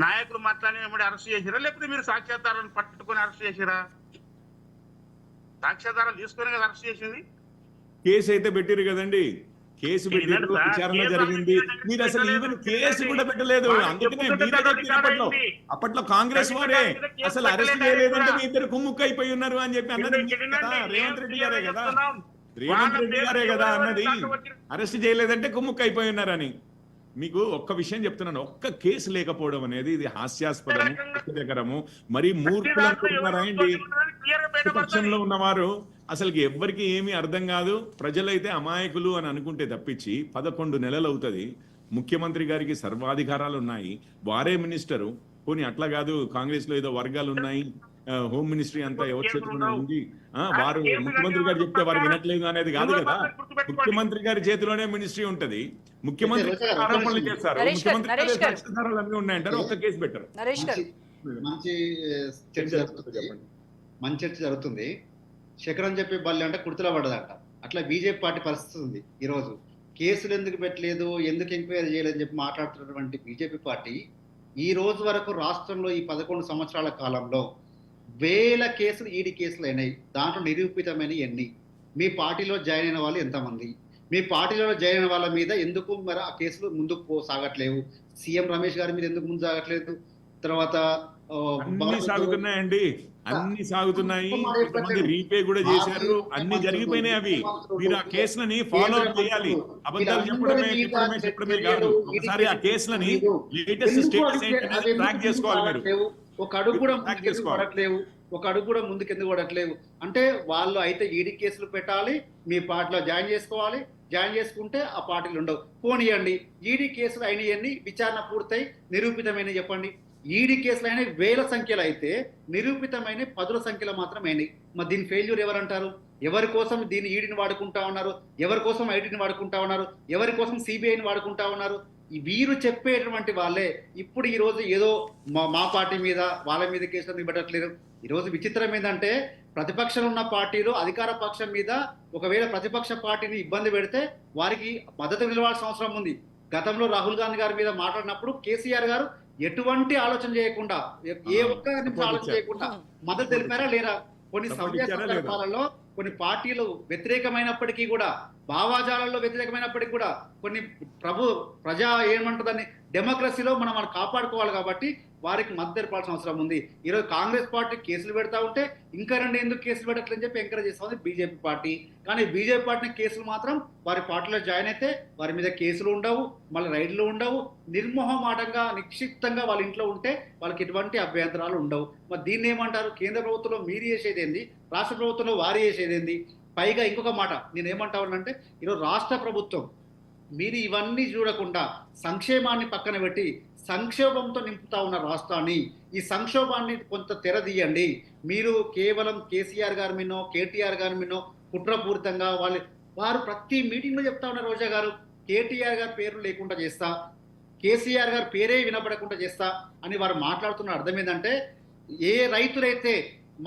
నాయకులు మాట్లాడిన అరెస్ట్ చేసిరా, లేకపోతే మీరు సాక్ష్యాధారాలను పట్టుకొని అరెస్ట్ చేసిరా? సాక్ష్యాధారాలు తీసుకొని కదా అరెస్ట్ చేసింది. కేసు అయితే పెట్టిరు కదండి, కేసు పెట్టారు, వినండి సార్, విచారణ కేసు జరిగింది. అసలు మీరు అసలు పెట్టలేదు, ఈవెన్ కేసు వినండి. కూడా పెట్టలేదు. వాళ్ళు అందుకనే చెప్పుకుంటే మీరే దానికి చెప్పారు అప్పట్లో. అయింది. అప్పట్లో కాంగ్రెస్ వారే మీద కేసు అసలు అరెస్ట్ పెట్టలేదు చేయలేదంటే కూడా. మీ ఇద్దరు కుమ్ముక్కు అయిపోయి ఉన్నారు అని చెప్పి అన్నది వినండి, మీరే కదా, వినండి. రేవంత్ రెడ్డి గారే మేము కదా, చెప్తున్నాం. రేవంత్ వాళ్ళ రెడ్డి పేరు గారే కదా ఎవరెవరు అన్నది. దాంట్లో వచ్చి- అరెస్ట్ చేయలేదంటే కుమ్ముక్కు అయిపోయి ఉన్నారని. మీకు ఒక్క విషయం చెప్తున్నాను, ఒక్క కేసు లేకపోవడం అనేది ఇది హాస్యాస్పదము, దగ్గరము. మరి మూర్ఖులు అనుకుంటున్నారా ఏంటి? ప్రతిపక్షంలో ఉన్నవారు అసలుకి ఎవ్వరికి ఏమీ అర్థం కాదు, ప్రజలైతే అమాయకులు అని అనుకుంటే తప్పించి 11 నెలలు అవుతుంది. ముఖ్యమంత్రి గారికి సర్వాధికారాలు ఉన్నాయి, వారే మినిస్టరు. పోనీ అట్లా కాదు, కాంగ్రెస్ లో ఏదో వర్గాలు ఉన్నాయి, హోమ్ మినిస్ట్రీ అంతా ఎవరి చేతిలోనే ఉంది, వారు ముఖ్యమంత్రి గారు చెప్తే వారు వినట్లేదు అనేది కాదు కదా. ముఖ్యమంత్రి గారి చేతిలోనే మినిస్ట్రీ ఉంటది, ముఖ్యమంత్రి ఆరోపణలు చేస్తారు, నరేష్ గారు, ముఖ్యమంత్రి నరేష్ గారు. సాక్ష్యాధారాలు అన్నీ ఉన్నాయంటారు, ఒక్క కేసు పెట్టరు. నరేష్ గారు, మంచి చర్చ జరుగుతుంది. మంచి చర్చ జరుగుతుంది. శకరం చెప్పే బల్లి అంటే కుర్తులో పడదంట. అట్లా బీజేపీ పార్టీ పరిస్థితి ఉంది ఈరోజు. కేసులు ఎందుకు పెట్టలేదు, ఎందుకు ఎంక్వైరీ చేయలేదని చెప్పి మాట్లాడుతున్నటువంటి బీజేపీ పార్టీ ఈ రోజు వరకు రాష్ట్రంలో ఈ 11 సంవత్సరాల కాలంలో వేల కేసులు, ఈడీ కేసులు అయినాయి. దాంట్లో నిరూపితమైన ఎన్ని? మీ పార్టీలో జాయిన్ అయిన వాళ్ళు ఎంతమంది? మీ పార్టీలో జాయిన్ అయిన వాళ్ళ మీద ఎందుకు మరి ఆ కేసులు ముందుకు సాగట్లేవు? సీఎం రమేష్ గారి మీద ఎందుకు ముందు సాగట్లేదు? తర్వాత అన్ని సాగుతున్నాయండి, అన్ని సాగుతున్నాయి. కొంతమంది రీపే కూడా చేశారు, అన్ని జరిగిపోయినాయి. అవి మీరు ఆ కేసులని ఫాలో అప్ చేయాలి. అబద్ధాలు చెప్పడమే కాదు, ఒకసారి ఆ కేసులని లేటెస్ట్ స్టేటస్ ఏంటనేది ట్రాక్ చేసుకోవాలి. మీరు ఒక అడుగు కూడా ట్రాక్ ముందుకు చేసుకోవాలి. పడట్లేవు, ఒక అడుగు కూడా ముందుకు ఎందుకు పడట్లేవు అంటే వాళ్ళు అయితే ఈడీ కేసులు పెట్టాలి, మీ పార్టీలో జాయిన్ చేసుకోవాలి, జాయిన్ చేసుకుంటే ఆ పార్టీలు ఉండవు. పోనీయండి, ఈడీ కేసులు అయినవన్నీ విచారణ పూర్తయి నిరూపితమైన చెప్పండి. ఈడీ కేసులు అయిన వేల సంఖ్యలో అయితే నిరూపితమైన 10ల సంఖ్యలో మాత్రం అయినాయి. మరి దీని ఫెయిల్యూర్ ఎవరంటారు? ఎవరి కోసం దీన్ని ఈడీని వాడుకుంటా ఉన్నారు, ఎవరి కోసం ఐటీని వాడుకుంటా ఉన్నారు, ఎవరి కోసం సిబిఐని వాడుకుంటా ఉన్నారు? వీరు చెప్పేటువంటి వాళ్ళే ఇప్పుడు ఈ రోజు ఏదో మా పార్టీ మీద వాళ్ళ మీద కేసులు పెట్టట్లేదు. ఈరోజు విచిత్రం ఏంటంటే ప్రతిపక్షంలో ఉన్న పార్టీలు అధికార పక్షం మీద ఒకవేళ ప్రతిపక్ష పార్టీని ఇబ్బంది పెడితే వారికి మద్దతు నిలవాల్సిన అవసరం ఉంది. గతంలో రాహుల్ గాంధీ గారి మీద మాట్లాడినప్పుడు కేసీఆర్ గారు ఎటువంటి ఆలోచన చేయకుండా, ఏ ఒక్క నిమిషం ఆలోచన చేయకుండా మద్దతు తెలిపారా లేరా? కొన్ని సమయ సందర్భాలలో కొన్ని పార్టీలు వ్యతిరేకమైనప్పటికీ కూడా, భావాజాలలో వ్యతిరేకమైనప్పటికీ కూడా, కొన్ని ప్రజా ఏమంటుందని డెమోక్రసీలో మనం కాపాడుకోవాలి కాబట్టి వారికి మద్దతు తెలపాల్సిన అవసరం ఉంది. ఈరోజు కాంగ్రెస్ పార్టీ కేసులు పెడతా ఉంటే ఇంకా 2 ఎందుకు కేసులు పెట్టట్లని చెప్పి ఎంకరేజ్ చేస్తా ఉంది బీజేపీ పార్టీ. కానీ బీజేపీ పార్టీ కేసులు మాత్రం వారి పార్టీలో జాయిన్ అయితే వారి మీద కేసులు ఉండవు, మళ్ళీ రైడ్లు ఉండవు, నిర్మోహమాటంగా నిక్షిప్తంగా వాళ్ళ ఇంట్లో ఉంటే వాళ్ళకి ఎటువంటి అభ్యంతరాలు ఉండవు. మరి దీన్ని ఏమంటారు? కేంద్ర ప్రభుత్వంలో మీరు చేసేది ఏంది, రాష్ట్ర ప్రభుత్వంలో వారు చేసేది ఏంది? పైగా ఇంకొక మాట నేను ఏమంటానంటే, ఈరోజు రాష్ట్ర ప్రభుత్వం మీరు ఇవన్నీ చూడకుండా సంక్షేమాన్ని పక్కన పెట్టి సంక్షోభంతో నింపుతా ఉన్న రాష్ట్రాన్ని, ఈ సంక్షోభాన్ని కొంత తెరదీయండి. మీరు కేవలం కేసీఆర్ గారి మీనో కేటీఆర్ గారి మీనో కుట్రపూరితంగా వారు ప్రతి మీటింగ్లో చెప్తా ఉన్నారు. రోజా గారు కేటీఆర్ గారి పేరు లేకుండా చేస్తా, కేసీఆర్ గారి పేరే వినపడకుండా చేస్తా అని వారు మాట్లాడుతున్న అర్థం ఏంటంటే, ఏ రైతులైతే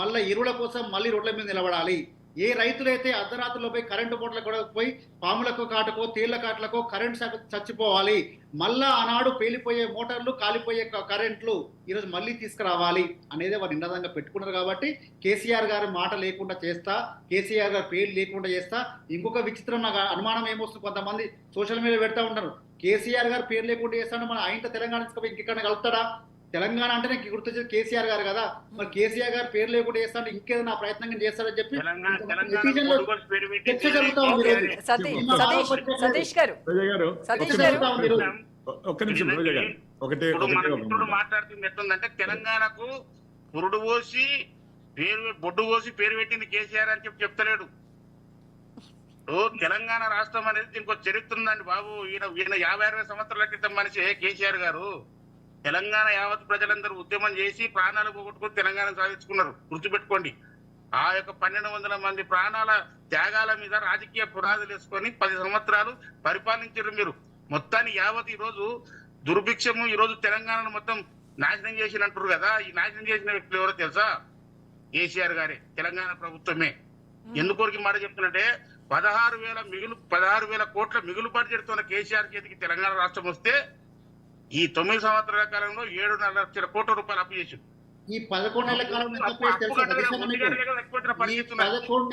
మళ్ళీ ఎరువుల కోసం మళ్ళీ రోడ్ల మీద నిలబడాలి, ఏ రైతులైతే అర్ధరాత్రిలో పోయి కరెంటు బోట్ల కూడా పోయి పాములకు కాటుకో తేళ్ల కాట్లకో కరెంట్ షాక్ చచ్చిపోవాలి, మళ్ళా ఆనాడు పేలిపోయే మోటార్లు కాలిపోయే కరెంట్లు ఈరోజు మళ్ళీ తీసుకురావాలి అనేది వారు నినాదంగా పెట్టుకున్నారు. కాబట్టి కేసీఆర్ గారి మాట లేకుండా చేస్తా, కేసీఆర్ గారి పేరు లేకుండా చేస్తా. ఇంకొక విచిత్రం నాకు అనుమానం ఏమొస్తుంది, కొంతమంది సోషల్ మీడియా పెడతా ఉంటారు, కేసీఆర్ గారు పేరు లేకుండా చేస్తాడు, మన ఆయన తెలంగాణ ఇంకెక్కడ కలుపుతాడా? తెలంగాణ అంటే నాకు గుర్తొచ్చేది కేసీఆర్ గారు కదా, మరి కేసీఆర్ గారు పేరు లేకుండా చేస్తాడు, ఇంకేదైనా ప్రయత్నం చేస్తాడని చెప్పి చర్చ జరుగుతా ఉంది. సతీష్ గారు, సతీష్ గారు ఒక్క నిమిషం రోజా గారు, ఒకటే మాట్లాడుతుంది ఎట్లుందంటే, తెలంగాణకు పురుడు పోసి బొడ్డు పోసి పేరు పెట్టింది కేసీఆర్ అని చెప్పి చెప్తలేడు. తెలంగాణ రాష్ట్రం అనేది దీనికి ఒక చరిత్ర ఉందండి బాబు. ఈయన 50-60 సంవత్సరాల క్రితం మనిషి కేసీఆర్ గారు. తెలంగాణ యావత్ ప్రజలందరూ ఉద్యమం చేసి ప్రాణాలు పోగొట్టుకుని తెలంగాణ సాధించుకున్నారు, గుర్తుపెట్టుకోండి. ఆ యొక్క 1200 మంది ప్రాణాల త్యాగాల మీద రాజకీయ పునాదులు వేసుకొని 10 సంవత్సరాలు పరిపాలించారు మీరు. మొత్తాన్ని యావత్ ఈ రోజు దుర్భిక్షము ఈ రోజు తెలంగాణను మొత్తం నాశనం చేసినట్టు కదా. ఈ నాశనం చేసిన వ్యక్తులు ఎవరో తెలుసా? కేసీఆర్ గారే, తెలంగాణ ప్రభుత్వమే. ఎందుకోరికి మాట చెప్తున్నట్టే, 16,000 కోట్ల మిగులు బడ్జెట్ తో కేసీఆర్ చేతికి తెలంగాణ రాష్ట్రం వస్తే ఈ 9 సంవత్సరాల కాలంలో 7.5 లక్షల కోట్ల రూపాయలు అప్పు చేసి, ఈ 11 నెలల కాలం 11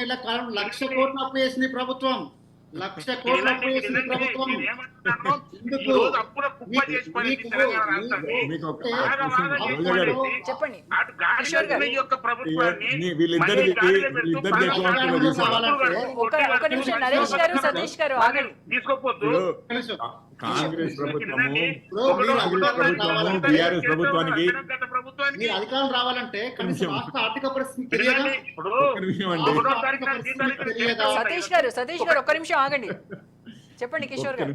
నెలల కాలం 1,00,000 కోట్ల అప్పు చేసింది ప్రభుత్వం. 1,00,000 కోట్ల అప్పు చేసింది ప్రభుత్వం. ఈ రోజు అప్పుల కుప్ప చేసి పడేది తెలంగాణ రాష్ట్రాన్ని. మీకు ఒక బాగా బాగా రోజా గారు, చెప్పండి అటు కిషోర్ గారు ఈ యొక్క ప్రభుత్వాన్ని వీళ్ళిద్దరికి ఒక నిమిషం నరేష్ గారు సతీష్ గారు ఆగండి. తీసుకోపోతూ కాంగ్రెస్ ప్రభుత్వము బీఆర్ఎస్ ప్రభుత్వానికి మీరు అధికారం రావాలంటే కనీసం రాష్ట్ర ఆర్థిక పరిస్థితి తెలియదా? ఒక్క నిమిషం అండి. సతీష్ గారు ఒక్క నిమిషం ఆగండి. చెప్పండి కిషోర్ గారు.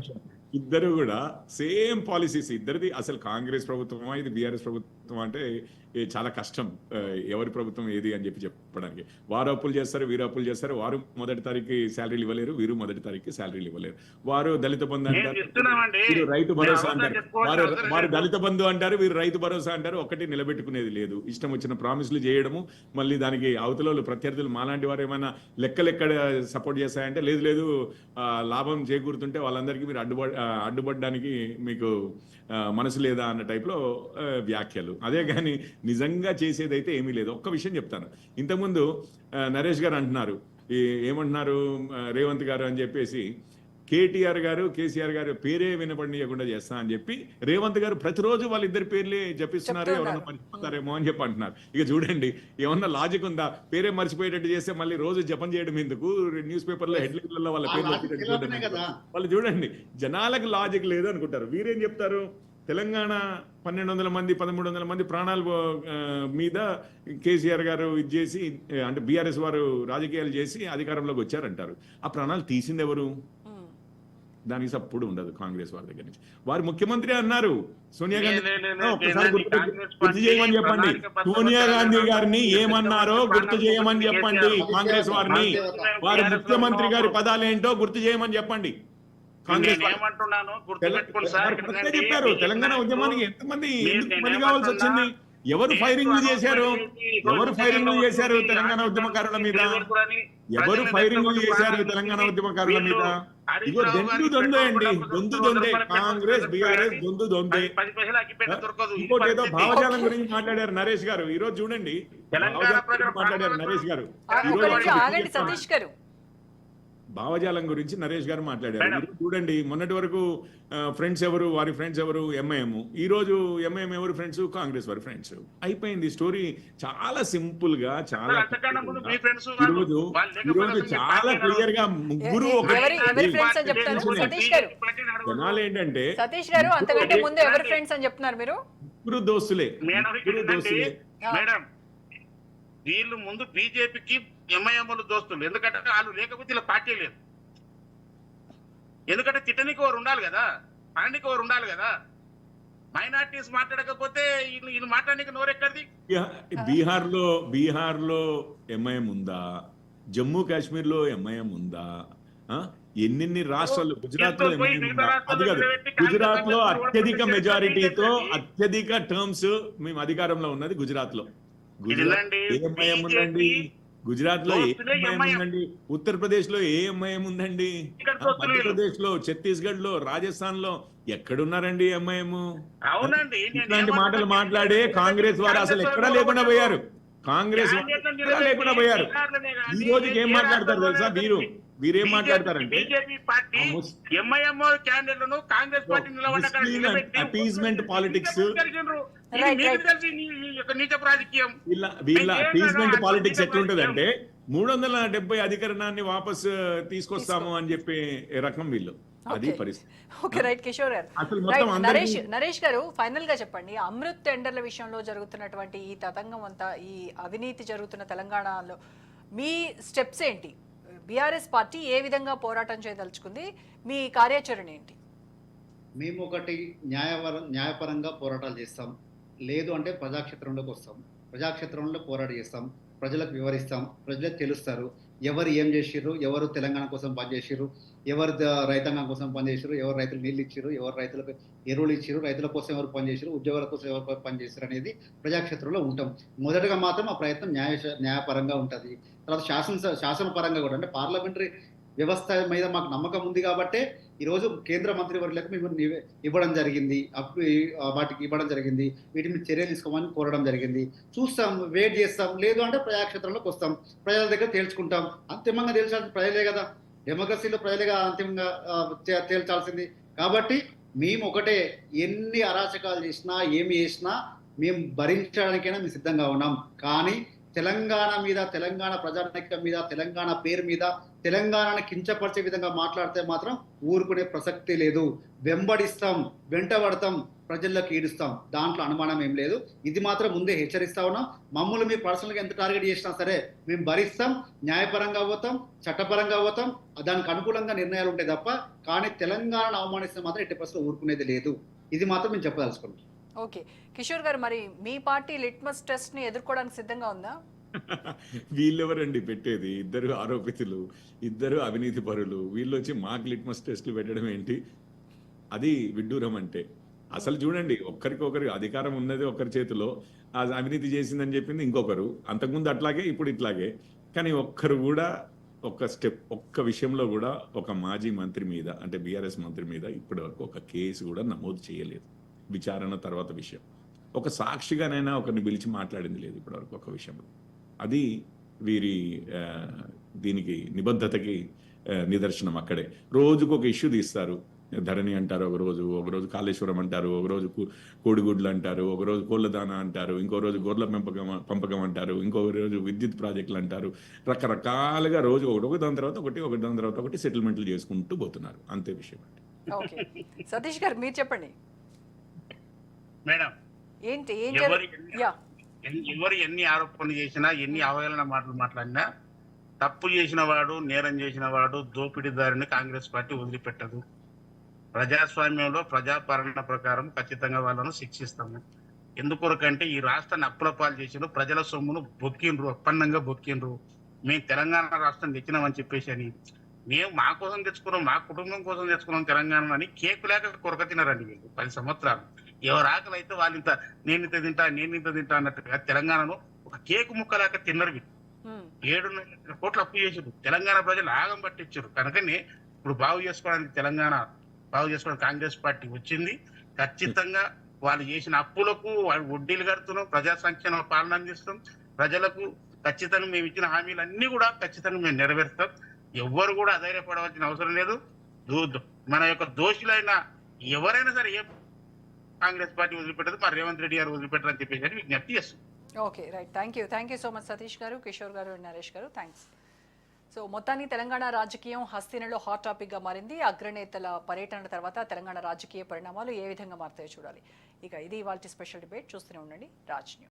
ఇద్దరు కూడా సేమ్ పాలసీస్ ఇద్దరిది. అసలు కాంగ్రెస్ ప్రభుత్వమా ఇది బీఆర్ఎస్ ప్రభుత్వం అంటే చాలా కష్టం ఎవరి ప్రభుత్వం ఏది అని చెప్పడానికి. వారు అప్పులు చేస్తారు, వీరు అప్పులు చేస్తారు. వారు మొదటి తారీఖు శాలరీలు ఇవ్వలేరు, వీరు మొదటి తారీఖు శాలరీలు ఇవ్వలేరు. వారు దళిత బంధు అంటారు, వీరు రైతు భరోసా అంటారు. వారు దళిత బంధు అంటారు, వీరు రైతు భరోసా అంటారు. ఒకటి నిలబెట్టుకునేది లేదు. ఇష్టం వచ్చిన ప్రామిస్లు చేయడము, మళ్ళీ దానికి అవతల ప్రత్యర్థులు మాలాంటి వారు ఏమైనా లెక్కలెక్కడ సపోర్ట్ చేస్తాయంటే లేదు లాభం చేకూరుతుంటే వాళ్ళందరికీ మీరు అడ్డుపడడానికి మీకు మనసు లేదా అన్న టైప్లో వ్యాఖ్యలు. అదే కానీ నిజంగా చేసేదైతే ఏమీ లేదు. ఒక్క విషయం చెప్తాను. ఇంతకుముందు నరేష్ గారు అంటున్నారు, ఏమంటున్నారు రేవంత్ గారు అని చెప్పేసి, కేటీఆర్ గారు కేసీఆర్ గారు పేరే వినపడనీయకుండా చేస్తా అని చెప్పి రేవంత్ గారు ప్రతిరోజు వాళ్ళిద్దరి పేర్లే జపిస్తున్నారు, ఎవరన్నా మర్చిపోతారేమో అని చెప్పి అంటున్నారు. ఇక చూడండి, ఏమన్నా లాజిక్ ఉందా? పేరే మర్చిపోయేటట్టు చేస్తే మళ్ళీ రోజు జపం చేయడం ఎందుకు? న్యూస్ పేపర్లో హెడ్లైన్లలో వాళ్ళ పేర్లు వాళ్ళు చూడండి, జనాలకు లాజిక్ లేదు అనుకుంటారు. వీరేం చెప్తారు? తెలంగాణ 1,200 మంది 1,300 మంది ప్రాణాలు మీద కేసీఆర్ గారు ఇది చేసి, అంటే బీఆర్ఎస్ వారు రాజకీయాలు చేసి అధికారంలోకి వచ్చారంటారు. ఆ ప్రాణాలు తీసింది ఎవరు? దానికి సప్పుడు ఉండదు కాంగ్రెస్ వారి దగ్గర నుంచి. వారు ముఖ్యమంత్రి అన్నారు. సోనియా గాంధీ ఒకసారి గుర్తు చేయమని చెప్పండి. సోనియా గాంధీ గారిని ఏమన్నారో గుర్తు చేయమని చెప్పండి. కాంగ్రెస్ వారిని, వారి ముఖ్యమంత్రి గారి పదాలేంటో గుర్తు చేయమని చెప్పండి. చెప్పారు తెలంగాణ ఉద్యమానికి ఎంతమంది ఎందుకు కావాల్సి వచ్చింది? ఎవరు ఫైరింగ్ చేశారు? తెలంగాణ ఉద్యమకారుల మీద? ఎవరు ఫైరింగ్ చేశారు తెలంగాణ ఉద్యమకారుల మీద? ఇగో దొందే కాంగ్రెస్ బీఆర్ఎస్ దొందే. ఇంకోటి ఏదో భావజాలం గురించి మాట్లాడారు నరేష్ గారు. ఈ రోజు చూడండి, మాట్లాడారు నరేష్ గారు. సతీష్ గారు భావజాలం గురించి నరేష్ గారు మాట్లాడారు. చూడండి, మొన్నటి వరకు ఫ్రెండ్స్ ఎవరు, వారి ఫ్రెండ్స్ ఎవరు? ఎంఐఎం. ఈ రోజు ఎంఐఎం ఎవరు ఫ్రెండ్స్? కాంగ్రెస్ వారి ఫ్రెండ్స్. అయిపోయింది స్టోరీ. చాలా సింపుల్ గా, చాలా ఈరోజు చాలా క్లియర్ గా ముగ్గురు జనాలు ఏంటంటే సతీష్ గారు అంతకంటే ముందు ఎవరి ఫ్రెండ్స్ అని చెప్తున్నారు మీరు? ముగ్గురు దోస్తులే. మేడం, వీళ్ళు ముందు బీజేపీకి ఎంఐఎంలు దోస్తులు. ఎందుకంటే వాళ్ళు లేకపోతే ఇలా పార్టీ లేదు. ఎందుకంటే తిట్టనికి వారు ఉండాలి కదా, పనికి వారు ఉండాలి కదా. మైనార్టీస్ మాట్లాడకపోతే వీళ్ళు మాట్లాడడానికి నోరెక్కడిది? బీహార్లో ఎంఐఎం ఉందా? జమ్మూ కాశ్మీర్ లో ఎంఐఎం ఉందా? ఎన్ని రాష్ట్రాలు? గుజరాత్ లో అది కాదు, గుజరాత్ లో అత్యధిక మెజారిటీతో అత్యధిక టర్మ్స్ మేము అధికారంలో ఉన్నది గుజరాత్ లో. ఏఎంఐఎం ఉందండి గుజరాత్ లో, ఏఎంఐఎం ఉందండి ఉత్తరప్రదేశ్ లో, ఏఎంఐఎం ఉందండి మధ్యప్రదేశ్ లో, ఛత్తీస్గఢ్ లో, రాజస్థాన్ లో. ఎక్కడున్నారండి ఎంఐఎం? ఇట్లాంటి మాటలు మాట్లాడే కాంగ్రెస్ వారు అసలు ఎక్కడా లేకుండా పోయారు. ఈ రోజుకి ఏం మాట్లాడతారు తెలుసా? వీరేం మాట్లాడతారంటే అపీజ్మెంట్ పాలిటిక్స్. వీళ్ళ అపీజ్మెంట్ పాలిటిక్స్ ఎట్లుంటదంటే 370 అధికరణాన్ని వాపస్ తీసుకొస్తాము అని చెప్పే రకం వీళ్ళు. అది పరిస్థితి. ఓకే, రైట్ కిషోర్ గారు. నరేష్ గారు, ఫైనల్ గా చెప్పండి, అమృత్ టెండర్ల విషయంలో జరుగుతున్నటువంటి ఈ తతంగం అంతా, ఈ అవినీతి జరుగుతున్న తెలంగాణలో మీ స్టెప్స్ ఏంటి? బీఆర్ఎస్ పార్టీ ఏ విధంగా పోరాటం చేయదలుచుకుంది? మీ కార్యాచరణ ఏంటి? మేము ఒకటి న్యాయపరంగా పోరాటాలు చేస్తాం. లేదు అంటే ప్రజాక్షేత్రంలోకి వస్తాం. ప్రజాక్షేత్రంలో పోరాటం చేస్తాం. ప్రజలకు వివరిస్తాం. ప్రజలకు తెలుస్తారు ఎవరు ఏం చేసిర్రు, ఎవరు తెలంగాణ కోసం పనిచేసిర్రు, ఎవరు రైతాంగం కోసం పనిచేసారు, ఎవరు రైతులు నీళ్ళు ఇచ్చారు, ఎవరు రైతులకు ఎరువులు ఇచ్చారు, రైతుల కోసం ఎవరు పనిచేసారు, ఉద్యోగాల కోసం ఎవరు పనిచేశారు అనేది ప్రజాక్షేత్రంలో ఉంటాం. మొదటగా మాత్రం ఆ ప్రయత్నం న్యాయపరంగా ఉంటుంది. తర్వాత శాసనపరంగా కూడా, అంటే పార్లమెంటరీ వ్యవస్థ మీద మాకు నమ్మకం ఉంది కాబట్టే ఈరోజు కేంద్ర మంత్రివర్యులకు మేము ఇవ్వడం జరిగింది, వాటికి ఇవ్వడం జరిగింది, వీటి మీద చర్యలు తీసుకోమని కోరడం జరిగింది. చూస్తాం, వెయిట్ చేస్తాం. లేదు అంటే ప్రజాక్షేత్రంలోకి వస్తాం, ప్రజల దగ్గర తేల్చుకుంటాం. అంతిమంగా తేల్చాల్సిన ప్రజలే కదా. డెమోక్రసీలో ప్రజలుగా అంతిమంగా తేల్చాల్సింది. కాబట్టి మేము ఒకటే, ఎన్ని అరాచకాలు చేసినా ఏమి చేసినా మేము భరించడానికైనా మేము సిద్ధంగా ఉన్నాం. కానీ తెలంగాణ మీద, తెలంగాణ ప్రజానైక్యం మీద, తెలంగాణ పేరు మీద, తెలంగాణను కించపరిచే విధంగా మాట్లాడితే మాత్రం ఊరుకునే ప్రసక్తి లేదు. వెంబడిస్తాం, వెంటబడతాం, ప్రజల్లోకి ఈడుస్తాం. దాంట్లో అనుమానం ఏం లేదు. ఇది మాత్రం ముందే హెచ్చరిస్తా ఉన్నాం. మమ్మల్ని మీరు పర్సనల్గా ఎంత టార్గెట్ చేసినా సరే మేము భరిస్తాం, న్యాయపరంగా పోతాం, చట్టపరంగా పోతాం, దానికి అనుకూలంగా నిర్ణయాలు ఉంటాయి తప్ప. కానీ తెలంగాణను అవమానిస్తే మాత్రం ఎట్టి పరిస్థితుల్లో ఊరుకునేది లేదు. ఇది మాత్రం మేము చెప్పదలుచుకున్నాం. ఓకే, కిషోర్ గారు, మరి మీ పార్టీ లిట్మస్ టెస్ట్ ని ఎదుర్కోవడానికి సిద్ధంగా ఉందా? వీళ్ళెవరండి పెట్టేది? ఇద్దరు ఆరోపితులు, ఇద్దరు అవినీతి పరులు. వీళ్ళు వచ్చి మాకు లిట్మస్ టెస్టులు పెట్టడం ఏంటి? అది విడ్డూరం అంటే. అసలు చూడండి, ఒక్కరికొకరు అధికారం ఉన్నది ఒకరి చేతిలో, ఆ అవినీతి చేసిందని చెప్పింది ఇంకొకరు. అంతకుముందు అట్లాగే, ఇప్పుడు ఇట్లాగే. కానీ ఒక్కరు కూడా ఒక్క విషయంలో కూడా ఒక మాజీ మంత్రి మీద, అంటే బీఆర్ఎస్ మంత్రి మీద ఇప్పటి వరకు ఒక కేసు కూడా నమోదు చేయలేదు. విచారణ తర్వాత విషయం. ఒక సాక్షిగానైనా ఒకరిని పిలిచి మాట్లాడింది లేదు ఇప్పటివరకు ఒక విషయంలో. అది వీరి దీనికి నిబద్ధతకి నిదర్శనం. అక్కడే రోజుకు ఒక ఇష్యూ తీస్తారు. ధరణి అంటారు ఒకరోజు కాళేశ్వరం అంటారు, ఒకరోజు కోడిగుడ్లు అంటారు, ఒకరోజు కోళ్ళదాన అంటారు, ఇంకో రోజు గొర్రెల పంపకం అంటారు, ఇంకో రోజు విద్యుత్ ప్రాజెక్టులు అంటారు. రకరకాలుగా రోజు ఒకటి దాని తర్వాత ఒకటి సెటిల్మెంట్లు చేసుకుంటూ పోతున్నారు. అంతే విషయం అండి. ఓకే, సతీష్ గారు మీరు చెప్పండి. మేడం, ఏంటి ఎవరు ఎన్ని ఆరోపణలు చేసినా, ఎన్ని అవహేళన మాటలు మాట్లాడినా, తప్పు చేసిన వాడు, నేరం చేసిన వాడు, దోపిడీదారుని కాంగ్రెస్ పార్టీ వదిలిపెట్టదు. ప్రజాస్వామ్యంలో ప్రజాపాలన ప్రకారం ఖచ్చితంగా వాళ్ళను శిక్షిస్తాము. ఎందుకొరకంటే ఈ రాష్ట్రాన్ని అప్పులపాలు చేసిన ప్రజల సొమ్మును అప్పన్నంగా బొక్కిండ్రు. మేము తెలంగాణ రాష్ట్రం తెచ్చినామని చెప్పేసి అని, మేము మా కోసం తెచ్చుకున్నాం, మా కుటుంబం కోసం తెచ్చుకున్నాం తెలంగాణ అని కేకు లేక కొరక తినారండి వీళ్ళు 10 సంవత్సరాలు. ఎవరు ఆకలి అయితే వాళ్ళు నేను ఇంత తింటా అన్నట్టుగా తెలంగాణను ఒక కేకు ముక్కలాక తిన్నారు వీళ్ళు. 7.5 కోట్ల అప్పు చేసారు. తెలంగాణ ప్రజలు ఆగం పట్టించారు. కనుకనే ఇప్పుడు బాగు చేసుకోవడానికి కాంగ్రెస్ పార్టీ వచ్చింది. ఖచ్చితంగా వాళ్ళు చేసిన అప్పులకు వాళ్ళు వడ్డీలు కడుతున్నాం, ప్రజా సంక్షేమ పాలన అందిస్తాం. ప్రజలకు ఖచ్చితంగా మేము ఇచ్చిన హామీలన్నీ కూడా ఖచ్చితంగా మేము నెరవేరుస్తాం. ఎవ్వరు కూడా అధైర్యపడవలసిన అవసరం లేదు. మన యొక్క దోషులైన ఎవరైనా సరే కాంగ్రెస్ పార్టీ వదిలిపెట్టదు, మరి రేవంత్ రెడ్డి గారు వదిలిపెట్టారని చెప్పేసి విజ్ఞప్తి చేస్తుంది. Okay, right. Thank you so much Satish గారు, కిషోర్ గారు, నరేష్ గారు. థ్యాంక్స్. సో మొత్తానికి తెలంగాణ రాజకీయం హస్తినలో హాట్ టాపిక్ గా మారింది. అగ్రనేతల పర్యటన తర్వాత తెలంగాణ రాజకీయ పరిణామాలు ఏ విధంగా మారుతాయో చూడాలి. ఇక ఇది ఇవాల్టి స్పెషల్ డిబేట్. చూస్తూనే ఉండండి రాజ్ న్యూస్.